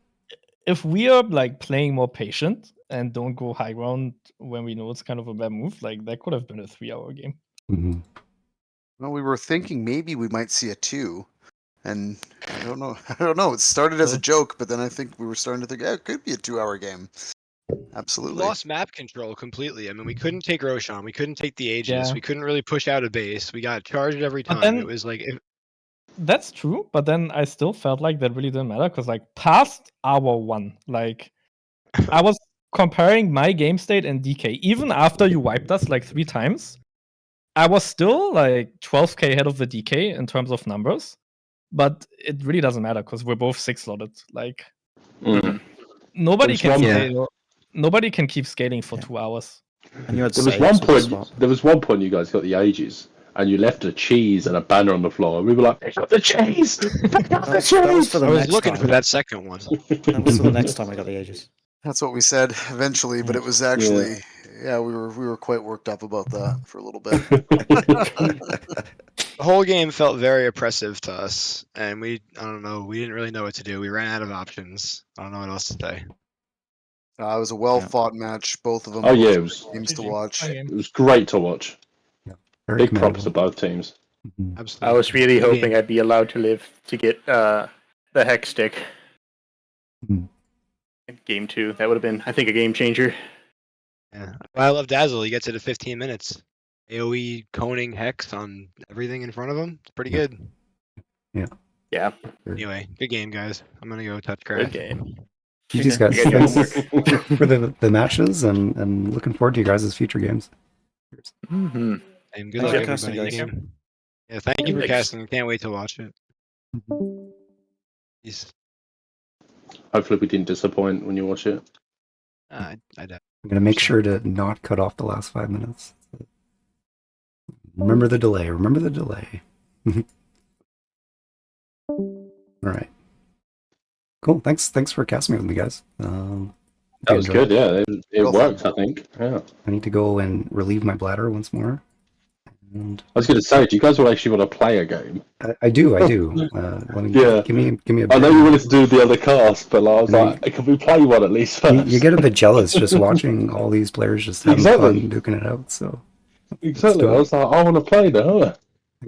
we are like playing more patient and don't go high ground when we know it's kind of a bad move, like that could have been a 3-hour game. Mhm. Well, we were thinking maybe we might see a 2, and I don't know. I don't know. It started as a joke, but then I think we were starting to think, yeah, it could be a 2-hour game. We Absolutely. lost map control completely. I mean, we couldn't take Roshan. We couldn't take the Aegis. Yeah. We couldn't really push out a base. We got charged every But time. then- It was like, That's true, but then I still felt like that really didn't matter because like past hour 1, like I was comparing my game state and DK. Even after you wiped us like 3 times, I was still like 12k ahead of the DK in terms of numbers. But it really doesn't matter because we're both 6-slotted. Like Mm. nobody There's can one- scale. Nobody can keep scaling for 2 hours. And you had There was saves one with the point. swap. There was one point you guys got the Aegis, and you left a cheese and a banner on the floor. And we were like, "Pick up the cheese! Pick up the That was cheese!" for the I was next looking time. for that second one. That was for the next time I got the Aegis. That's what we said eventually, but it was actually, yeah, we were quite worked up about that for a little bit. The whole game felt very oppressive to us, and I don't know, we didn't really know what to do. We ran out of options. I don't know what else to say. It was a well-fought match. Both of them. Oh yeah, both it was. games to watch. It was great to watch. Very Big props to commendable. both teams. Mhm. Absolutely. I was really Good hoping game. I'd be allowed to live to get the hex stick. Mhm. In game 2, that would have been, I think, a game changer. Yeah. Well, I love Dazzle. He gets it at 15 minutes. AoE coning hex on everything in front of him. It's pretty good. Yeah, Anyway, good game, guys. I'm gonna go touch good grass. game. GG's guys. You got Thanks for the matches and looking forward to you guys' future games. Mm-hmm. And good Thanks luck, for casting, everybody. guys. Game. Yeah, thank you for Thanks. casting. I can't wait to watch it. Peace. Hopefully, we didn't disappoint when you watch it. I doubt. I'm gonna make sure to not cut off the last 5 minutes. Remember the delay. Remember the delay. All right. Cool. Thanks for casting with me, guys. That was enjoyed good. Yeah, it Well worked. I think. Yeah. I need to go and relieve my bladder once more. And I was going to say, do you guys actually want to play a game? I do. Yeah. Give me a. I know you wanted to do the other cast, but I was I like, can we play one at least You, first? you get a bit jealous just watching all these players just having Exactly. fun duking it out. So Exactly. do I it. was like, I want to play now.